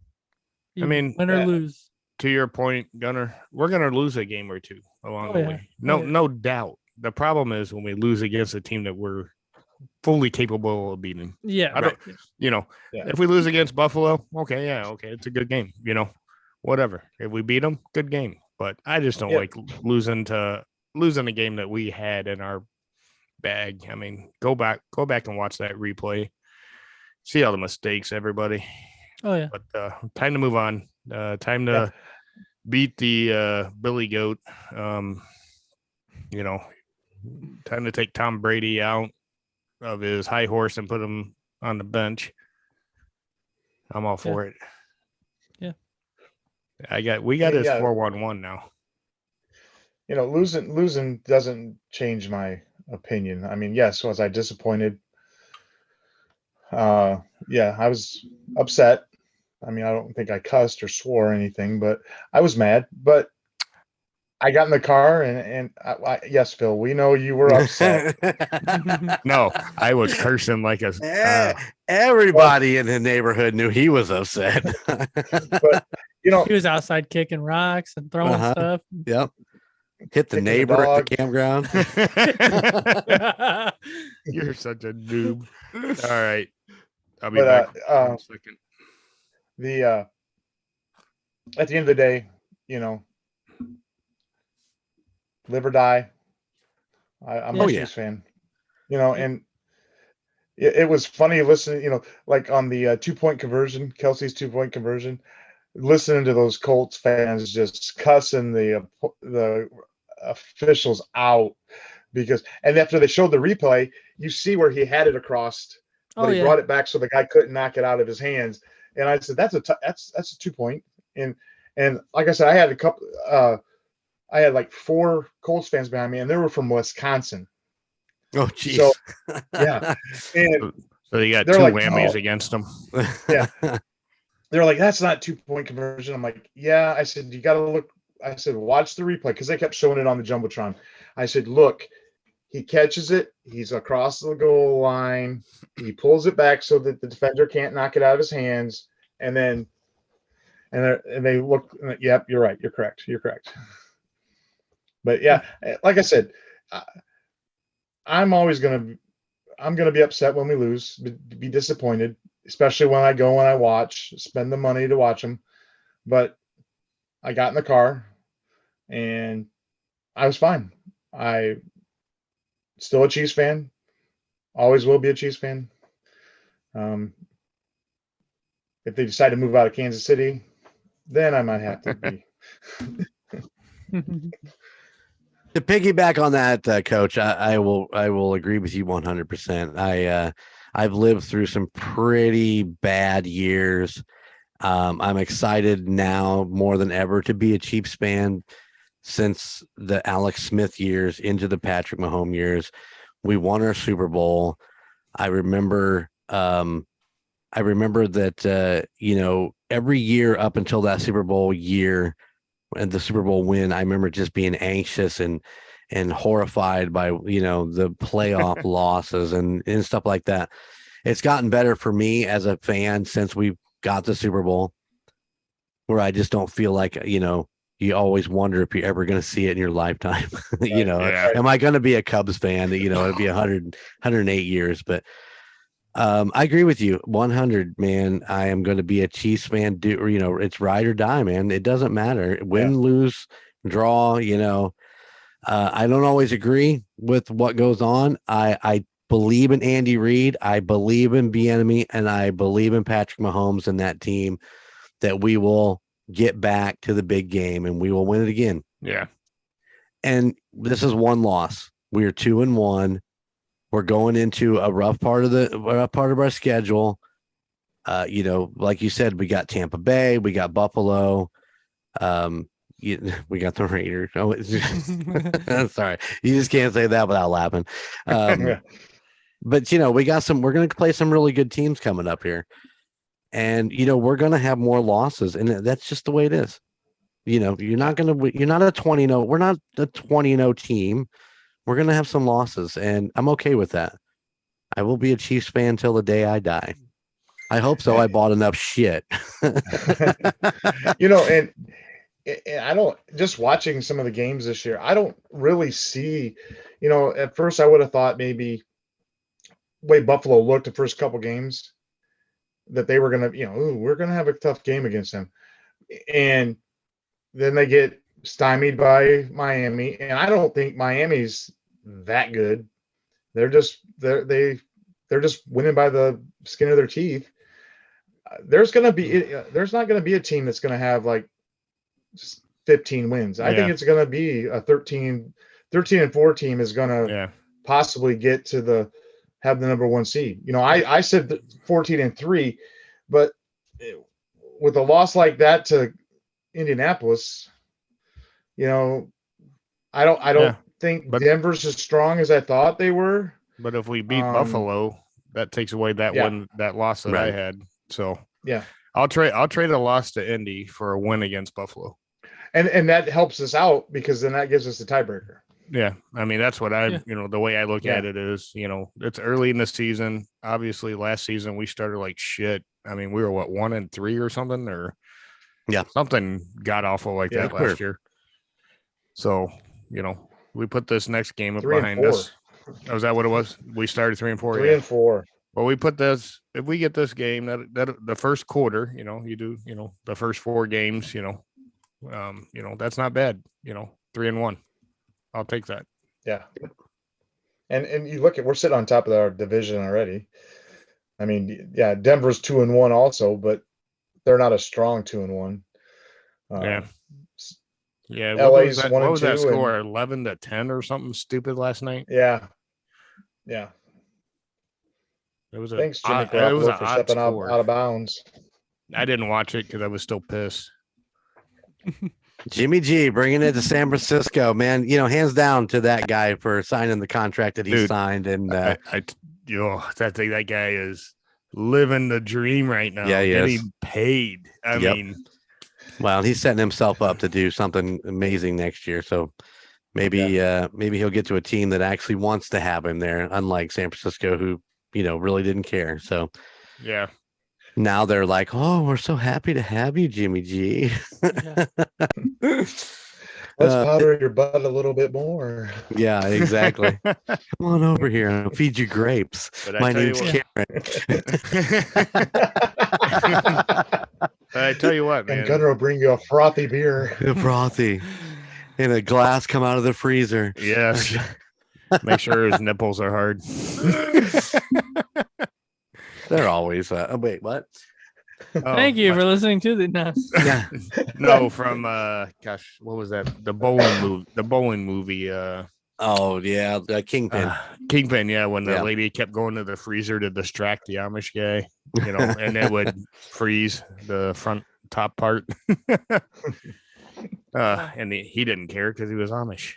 I mean, win or lose. to your point, Gunner, we're going to lose a game or two along Oh, the yeah. way. No, Oh, yeah. no doubt. The problem is when we lose against a team that we're fully capable of beating. Yeah. I don't, Right. you know, Yeah. if we lose against Buffalo, okay, yeah, okay, it's a good game, you know, whatever. If we beat them, good game. But I just don't Yep. like losing a game that we had in our bag. I mean, go back and watch that replay. See all the mistakes, everybody. Oh yeah. But time to move on. Time to beat the Billy Goat. You know, time to take Tom Brady out of his high horse and put him on the bench. I'm all for it. Yeah. We got his Yeah. 4-1-1 now. You know, losing doesn't change my opinion. I mean, yes, was I disappointed? Yeah, I was upset. I mean, I don't think I cussed or swore or anything, but I was mad. But I got in the car and yes, Phil, we know you were upset. No, I was cursing like a Everybody in the neighborhood knew he was upset. But you know, He was outside kicking rocks and throwing Uh-huh. stuff. Yep. Hit the Kicking the neighbor at dog. the campground. You're such a noob. All right. I'll be But, back in a second. At the end of the day, you know, live or die. I'm Oh, a yeah. Chiefs fan, you know, and it was funny listening, you know, like on the 2-point conversion, Kelsey's 2-point conversion, listening to those Colts fans just cussing the officials out and after they showed the replay, you see where he had it across, but Oh he yeah. brought it back so the guy couldn't knock it out of his hands. And I said, that's a 2-point. And like I said, I had like 4 Colts fans behind me, and they were from Wisconsin. Oh, jeez. So yeah, and So you got they're 2 like, whammies "No." against them. Yeah. They're like, that's not 2-point conversion. I'm like, yeah. I said, you got to look. I said, watch the replay because they kept showing it on the jumbotron. I said, look, he catches it. He's across the goal line. He pulls it back so that the defender can't knock it out of his hands. And then, and they look. Yep, you're right. You're correct. You're correct. But yeah, like I said, I'm gonna be upset when we lose, be disappointed, especially when I watch, spend the money to watch them. But I got in the car and I was fine. I still a Chiefs fan, always will be a Chiefs fan. If they decide to move out of Kansas City, then I might have to be. To piggyback on that, Coach, I will agree with you 100%. I've lived through some pretty bad years. I'm excited now more than ever to be a Chiefs fan since the Alex Smith years into the Patrick Mahomes years. We won our Super Bowl. I remember that every year up until that Super Bowl year and the Super Bowl win, I remember just being anxious and horrified by the playoff losses and stuff like that. It's gotten better for me as a fan since we got the Super Bowl, where I just don't feel like you always wonder if you're ever going to see it in your lifetime. Yeah. Am I going to be a Cubs fan? It'll be 108 years, but I agree with you 100, man. I am going to be a Chiefs fan. It's ride or die, man. It doesn't matter. Win, lose, draw, I don't always agree with what goes on. I believe in Andy Reid. I believe in Bieniemy, and I believe in Patrick Mahomes and that team that we will get back to the big game and we will win it again. Yeah. And this is one loss. We are 2-1. We're going into a rough part of our schedule. Like you said, we got Tampa Bay, we got Buffalo, we got the Raiders. Oh, sorry, you just can't say that without laughing. But we got we're going to play some really good teams coming up here, and we're going to have more losses, and that's just the way it is. You're not a 20-0. We're not a 20-0 team. We're going to have some losses, and I'm okay with that. I will be a Chiefs fan till the day I die. I hope so. I bought enough shit. And I don't, just watching some of the games this year, I don't really see, at first I would have thought maybe way Buffalo looked the first couple games that they were going to, ooh, we're going to have a tough game against them. And then they get stymied by Miami. And I don't think Miami's that good. They're just winning by the skin of their teeth. There's not going to be a team that's going to have like 15 wins. I think it's going to be a 13-4 team is going to possibly get to have the number one seed. I said 14-3, but with a loss like that to Indianapolis, I don't think Denver's as strong as I thought they were. But if we beat Buffalo, that takes away that loss that I had. So I'll trade a loss to Indy for a win against Buffalo. And that helps us out because then that gives us the tiebreaker. Yeah. I mean, that's what the way I look at it is, it's early in the season. Obviously last season we started like shit. I mean, we were 1-3 or something, or something god awful like that last year. So, we put this next game up behind us. Oh, is that what it was? We started 3-4. 3-4. Well, we put this, if we get this game, that the first quarter, you do, the first 4 games, that's not bad, 3-1. I'll take that. Yeah. And you look at, we're sitting on top of our division already. I mean, Denver's 2-1 also, but they're not a strong 2-1. Yeah. LA's what was that score? 11-10 or something stupid last night? Yeah. It was Thanks, Jimmy Garoppolo, for stepping out of bounds. I didn't watch it because I was still pissed. Jimmy G bringing it to San Francisco, man. Hands down to that guy for signing the contract that he signed. And I think that guy is living the dream right now. Yeah, he getting is. paid. I mean, well, he's setting himself up to do something amazing next year. So maybe he'll get to a team that actually wants to have him there, unlike San Francisco, who really didn't care. So now they're like, oh, we're so happy to have you, Jimmy G. Let's powder your butt a little bit more. Yeah, exactly. Come on over here and I'll feed you grapes. My name's Cameron. I tell you what, man. And Gunner will bring you a frothy beer. A frothy. In a glass come out of the freezer. Yes. Make sure his nipples are hard. They're always wait, what? Thank you for listening to the No, from what was that? The bowling movie. The Kingpin. Kingpin, when the lady kept going to the freezer to distract the Amish guy, and it would freeze the front top part. And he didn't care because he was Amish.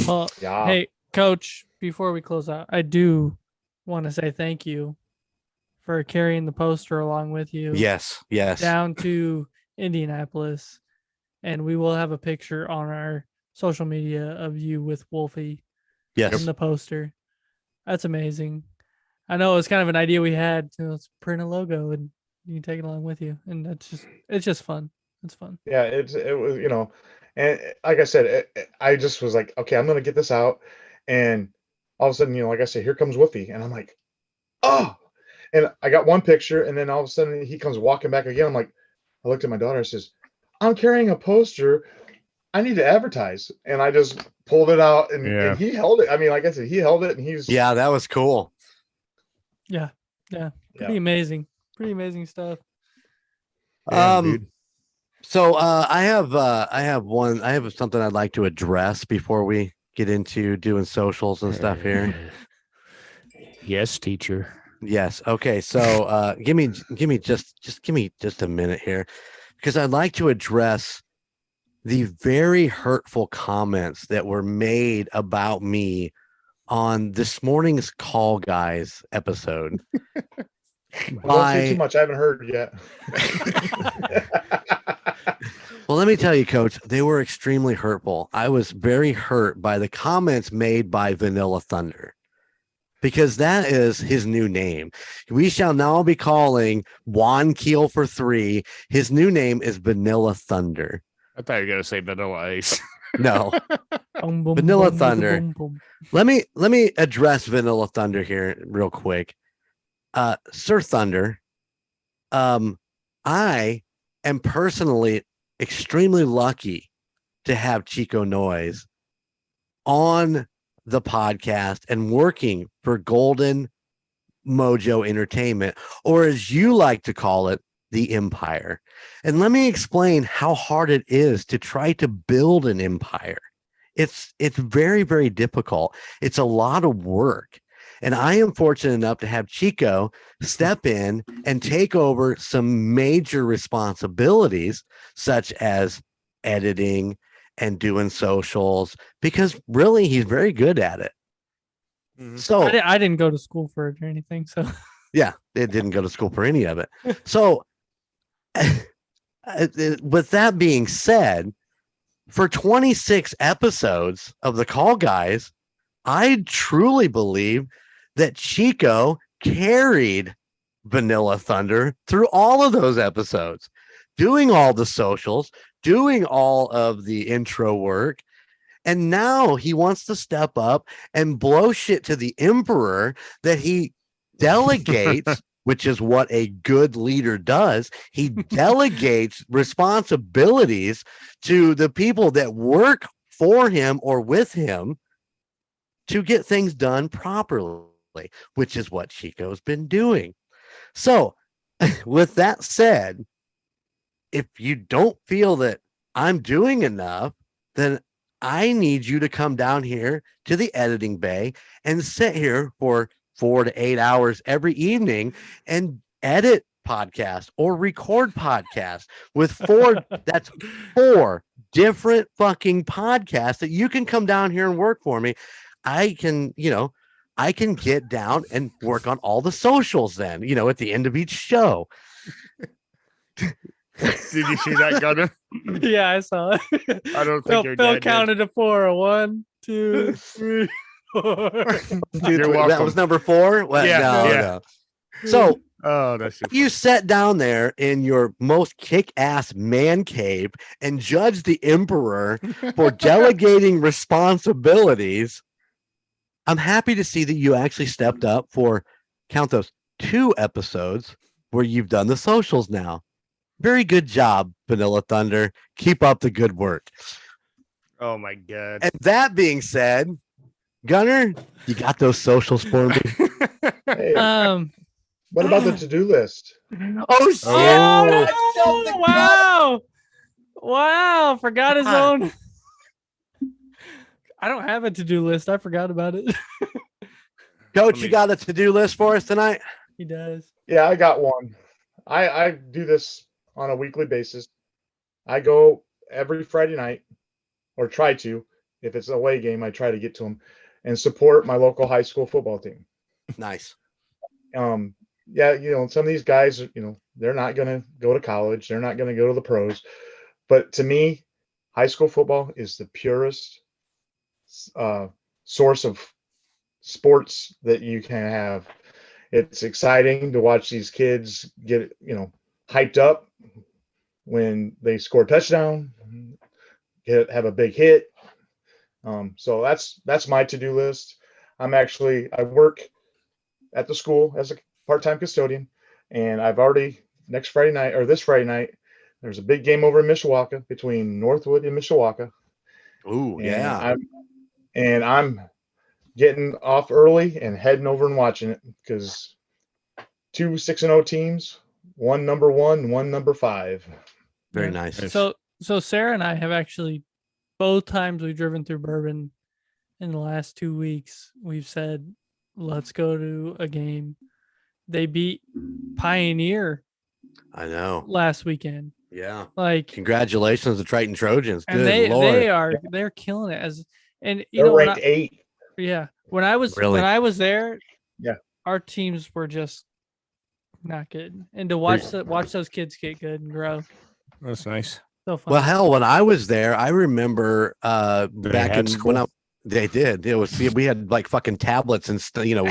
Well, hey, Coach, before we close out, I do want to say thank you for carrying the poster along with you. Yes. Down to Indianapolis. And we will have a picture on our social media of you with Wolfie in the poster. That's amazing. I know it's kind of an idea we had to let's print a logo and you can take it along with you. And it's just fun. It's fun. Yeah, it was, and like I said, I just was like, okay, I'm going to get this out. And all of a sudden, like I said, here comes Wolfie. And I'm like, oh, and I got one picture. And then all of a sudden he comes walking back again. I'm like, I looked at my daughter and says, I'm carrying a poster. I need to advertise. And I just pulled it out and he held it. I mean, like I said, he held it and he's. Yeah, that was cool. Yeah. Pretty amazing. Pretty amazing stuff. Dude. So I have something I'd like to address before we get into doing socials and stuff here. Yes, teacher. Yes. Okay. So give me just a minute here, because I'd like to address the very hurtful comments that were made about me on this morning's Call Guys episode. Don't say too much. I haven't heard yet. Well, let me tell you, Coach, they were extremely hurtful. I was very hurt by the comments made by Vanilla Thunder, because that is his new name. We shall now be calling Juan Keel for 3. His new name is Vanilla Thunder. I thought you were gonna say Vanilla Ice. No, Boom, boom, Vanilla boom, Thunder. boom, boom. let me address Vanilla Thunder here real quick. Sir Thunder, I am personally extremely lucky to have Chico Noise on the podcast and working for Golden Mojo Entertainment, or as you like to call it, the Empire. And let me explain how hard it is to try to build an empire. It's very, very difficult. It's a lot of work. And I am fortunate enough to have Chico step in and take over some major responsibilities, such as editing and doing socials, because really he's very good at it. Mhm. So I didn't go to school for it or anything. So yeah, it didn't go to school for any of it. So with that being said, for 26 episodes of the Call Guys, I truly believe that Chico carried Vanilla Thunder through all of those episodes, doing all the socials, doing all of the intro work. And now he wants to step up and blow shit to the Emperor that he delegates, which is what a good leader does. He delegates responsibilities to the people that work for him or with him to get things done properly, which is what Chico's been doing. So, with that said, if you don't feel that I'm doing enough, then I need you to come down here to the editing bay and sit here for 4 to 8 hours every evening and edit podcasts or record podcasts with 4 that's 4 different fucking podcasts that you can come down here and work for me. I can get down and work on all the socials then, at the end of each show. Did you see that, Gunner? yeah, I saw it. I don't think your Phil dad counted to 4. 1, 2, 3, 4. You're That welcome. was number 4. Well, Yeah, no, yeah. no. So Oh, that's too you funny. sat down there in your most kick-ass man cave and judged the Emperor for delegating responsibilities. I'm happy to see that you actually stepped up for, count those, 2 episodes where you've done the socials now. Very good job, Vanilla Thunder. Keep up the good work. Oh my god. And that being said, Gunner, you got those socials for me? Hey, Um. what about the to-do list? Oh, shit. Oh, wow. Wow. Forgot his own. I don't have a to-do list. I forgot about it. Coach, you got a to-do list for us tonight? He does. Yeah, I got one. I do this on a weekly basis. I go every Friday night, or try to. If it's an away game, I try to get to them and support my local high school football team. Nice. Yeah, some of these guys, they're not going to go to college. They're not going to go to the pros. But to me, high school football is the purest source of sports that you can have. It's exciting to watch these kids get, hyped up when they score a touchdown, have a big hit. So that's my to-do list. I work at the school as a part-time custodian, and I've already this Friday night, there's a big game over in Mishawaka between Northwood and Mishawaka. Ooh, And yeah. I'm getting off early and heading over and watching it, because 2 6-0 teams, one number 1, one number 5. Very Yeah. nice. So Sarah and I have actually, both times we've driven through Bourbon in the last 2 weeks, we've said, let's go to a game. They beat Pioneer I know. last weekend. Yeah. Like, Congratulations to Triton Trojans. and Good Lord. they're killing it and They're ranked 8. when I was Really? there, Yeah. our teams were just not good. And to watch those kids get good and grow. That's nice. So fun. Well, hell, when I was there, I remember back had in school? They did. It was we had like fucking tablets and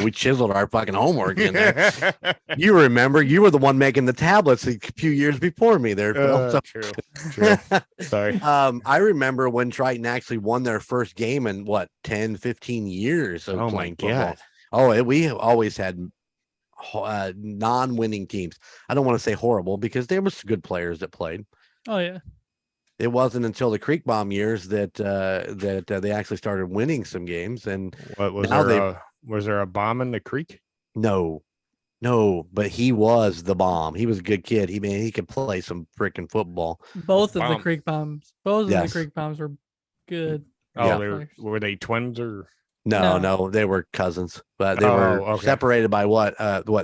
we chiseled our fucking homework in there. You remember? You were the one making the tablets a few years before me there, Phil. So. True. Sorry. I remember when Triton actually won their first game in 10, 15 years of playing football. We always had non-winning teams. I don't want to say horrible because there was good players that played. Oh yeah. It wasn't until the Creek Bomb years that they actually started winning some games. And what was there a bomb in the creek? No, but he was the bomb. He was a good kid. He could play some freaking football. Both of the Creek Bombs. Both of the Creek Bombs were good. Oh, were they twins or? No, they were cousins, but they were separated by what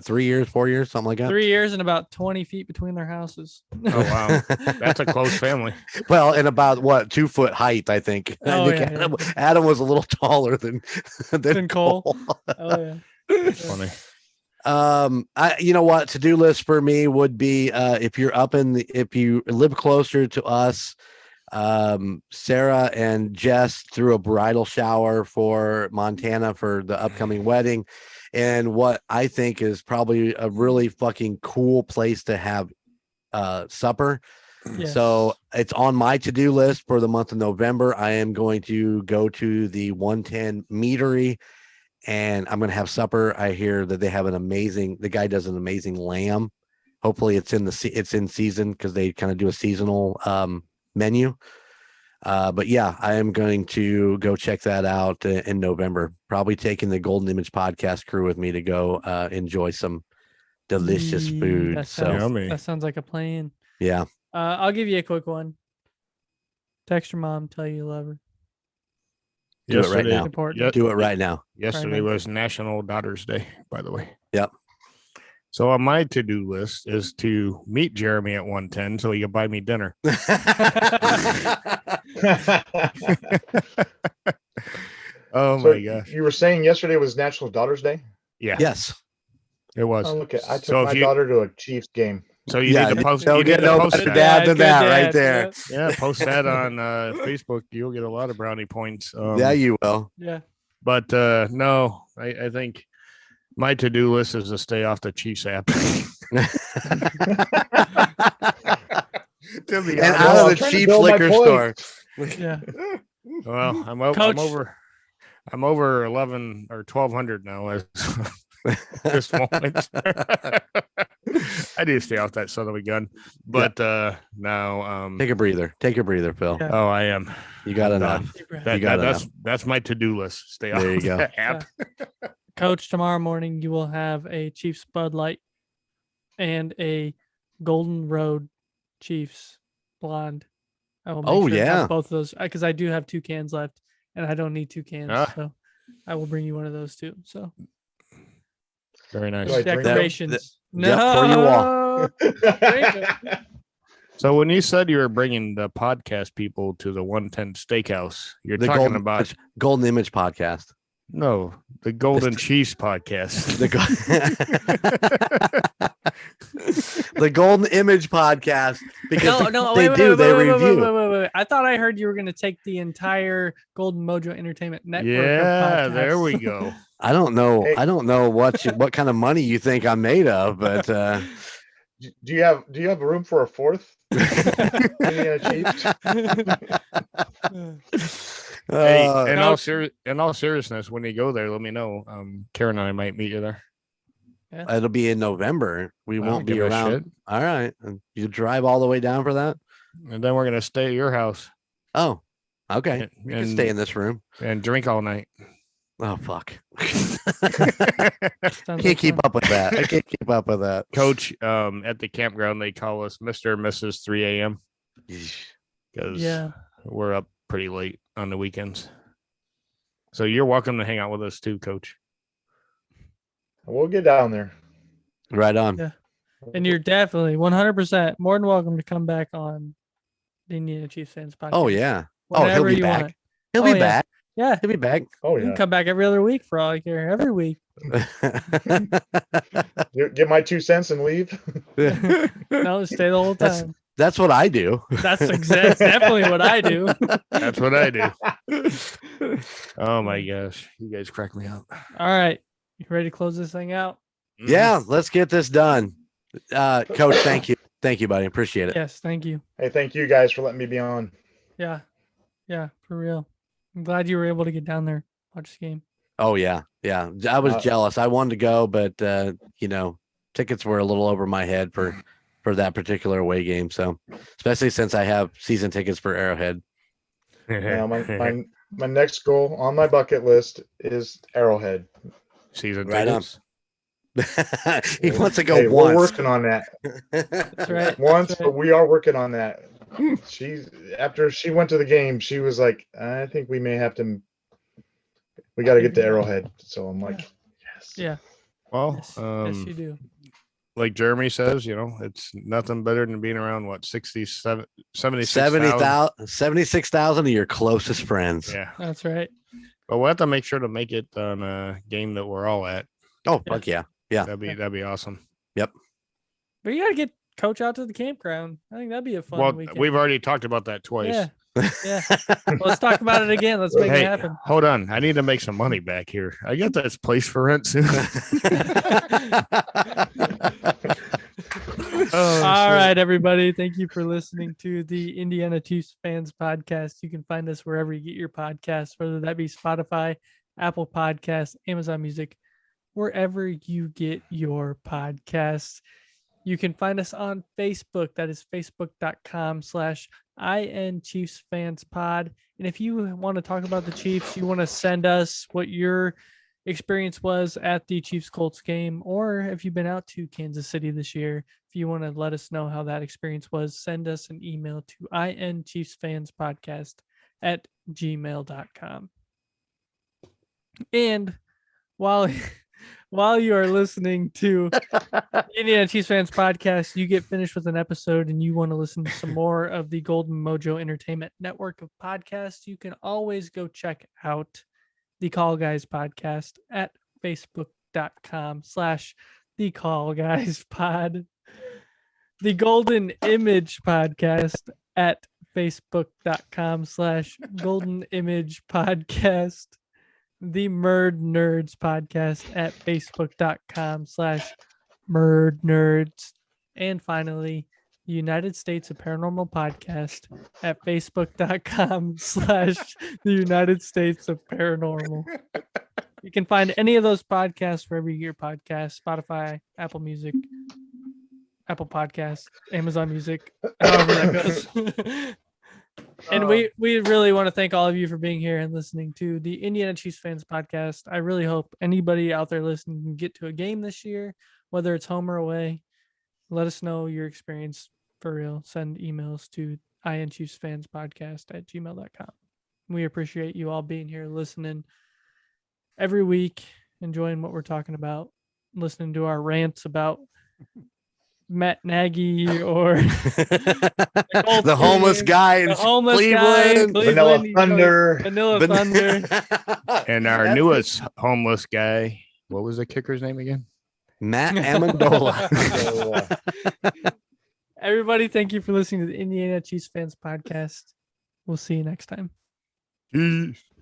3 years, 4 years, something like that. 3 years and about 20 feet between their houses. Oh wow, that's a close family. Well, and about 2 foot height, I think. Adam was a little taller than Cole. Oh yeah, that's funny. You know what, to-do list for me would be if you live closer to us. Sarah and Jess threw a bridal shower for Montana for the upcoming wedding, and what I think is probably a really fucking cool place to have supper. Yes. So it's on my to-do list for the month of November. I am going to go to the 110 meadery and I'm going to have supper. I hear that the guy does an amazing lamb. Hopefully it's in season because they kind of do a seasonal menu. But yeah, I am going to go check that out in November. Probably taking the Golden Image podcast crew with me to go enjoy some delicious food. That sounds like a plan. Yeah. I'll give you a quick one. Text your mom, tell you love her. Do it right now. Do it right now. Yesterday was National Daughters Day, by the way. Yep. So on my to-do list is to meet Jeremy at 110 so he can buy me dinner. Oh my gosh. You were saying yesterday was National Daughters Day? Yeah. Yes. It was. Oh, look, I took my daughter to a Chiefs game. So you need to post. Don't get no dad than that right there. Yeah, post that on Facebook. You'll get a lot of brownie points. Yeah, you will. Yeah. But no, I think my to-do list is to stay off the Chiefs app. And out of the cheap liquor store. Yeah. Well, I'm over 11 or 1,200 now as this moment. I do stay off that son of a gun, but now take a breather, Phil. Yeah. Oh, I am. You got enough. That's my to-do list. Stay off the app. Yeah. Coach, tomorrow morning you will have a Chiefs Bud Light and a Golden Road Chiefs Blonde. I will make sure to have both of those because I do have 2 cans left and I don't need 2 cans, so I will bring you one of those too. So very nice. Decorations. No. For you all. So when you said you were bringing the podcast people to the 110 Steakhouse, you're talking about Golden Image podcast. No, the Golden Chiefs podcast. The Golden Image podcast. Because they review. Wait. I thought I heard you were going to take the entire Golden Mojo Entertainment Network. Yeah, there we go. I don't know. Hey. I don't know what kind of money you think I'm made of, but do you have room for a fourth? Hey, in all seriousness, when you go there, let me know. Karen and I might meet you there. Yeah. It'll be in November. We won't be around. All right. You drive all the way down for that? And then we're going to stay at your house. Oh, okay. You can stay in this room. And drink all night. Oh, fuck. Can't keep up with that. I can't keep up with that. Coach, at the campground, they call us Mr. and Mrs. 3 a.m. Because we're up pretty late on the weekends. So you're welcome to hang out with us too, Coach. We'll get down there. Right on. Yeah. And you're definitely 100% more than welcome to come back on the Indiana Chiefs Fans podcast. Oh, yeah. Whenever he'll be back. Want. He'll be back. Yeah. He'll be back. Oh, yeah. You can come back every other week for all I care. Every week. Get my 2 cents and leave. No, stay the whole time. That's what I do. That's definitely what I do. That's what I do. Oh my gosh, you guys crack me up. All right. You ready to close this thing out? Yeah, let's get this done. Coach, thank you. Thank you, buddy. Appreciate it. Yes. Thank you. Hey, thank you guys for letting me be on. Yeah. Yeah. For real. I'm glad you were able to get down there, watch the game. Oh, yeah. Yeah. I was jealous. I wanted to go, but, tickets were a little over my head for that particular away game. So, especially since I have season tickets for Arrowhead. Now, my next goal on my bucket list is Arrowhead. Season Right on. tickets. He wants to go Hey, once. we're working on that. That's right. Once, That's right. but we are working on that. After she went to the game, she was like, I think we may have to. We got to get to Arrowhead. So I'm like, yes. Yeah. Well, Yes, yes, you do. like Jeremy says, it's nothing better than being around 76,000. 76,000 of your closest friends. Yeah. That's right. But we'll have to make sure to make it on a game that we're all at. Oh, fuck yeah. Yeah. That'd be awesome. But you got to get Coach out to the campground. I think that'd be a fun Well, weekend. we've already talked about that twice. Yeah. Yeah. Let's talk about it again. Let's make it Hey, happen. hold on. I need to make some money back here. I got this place for rent soon. All right, everybody. Thank you for listening to the Indiana Chiefs Fans Podcast. You can find us wherever you get your podcasts, whether that be Spotify, Apple Podcasts, Amazon Music, wherever you get your podcasts. You can find us on Facebook. That is facebook.com/INChiefsFansPod. And if you want to talk about the Chiefs, you want to send us what your experience was at the Chiefs Colts game, or if you've been out to Kansas City this year, if you want to let us know how that experience was, send us an email to inchiefsfanspodcast@gmail.com. And while you are listening to Indiana Chiefs Fans Podcast, you get finished with an episode and you want to listen to some more of the Golden Mojo Entertainment Network of podcasts, you can always go check out the Call Guys Podcast at facebook.com/the Call Guys Pod. The Golden Image Podcast at facebook.com/Golden Image Podcast. The Murdnerds Podcast at facebook.com/Murdnerds. And finally, the United States of Paranormal Podcast at facebook.com/the United States of Paranormal. You can find any of those podcasts wherever you get your podcasts: Spotify, Apple Music, Apple Podcasts, Amazon Music, however that goes. And we really want to thank all of you for being here and listening to the Indiana Chiefs Fans Podcast. I really hope anybody out there listening can get to a game this year, whether it's home or away. Let us know your experience for real. Send emails to inchiefsfanspodcast@gmail.com. We appreciate you all being here, listening every week, enjoying what we're talking about, listening to our rants about Matt Nagy or the homeless guy in Cleveland. Vanilla Thunder. Vanilla Thunder. And our newest homeless guy, what was the kicker's name again? Matt Amendola. Everybody, thank you for listening to the Indiana Chiefs Fans Podcast. We'll see you next time.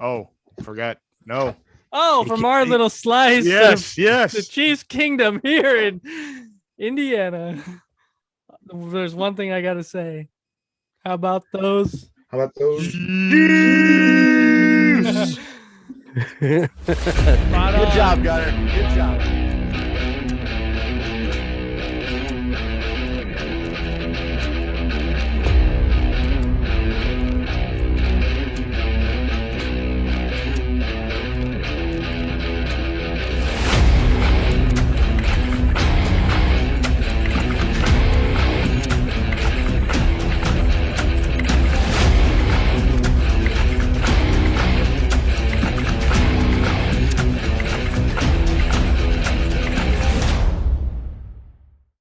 Oh, forgot. No. Oh, from our little slice Yes, of yes. the Chiefs Kingdom here in Indiana. There's one thing I got to say. How about those? How about those? Good job, Gunner. Good job.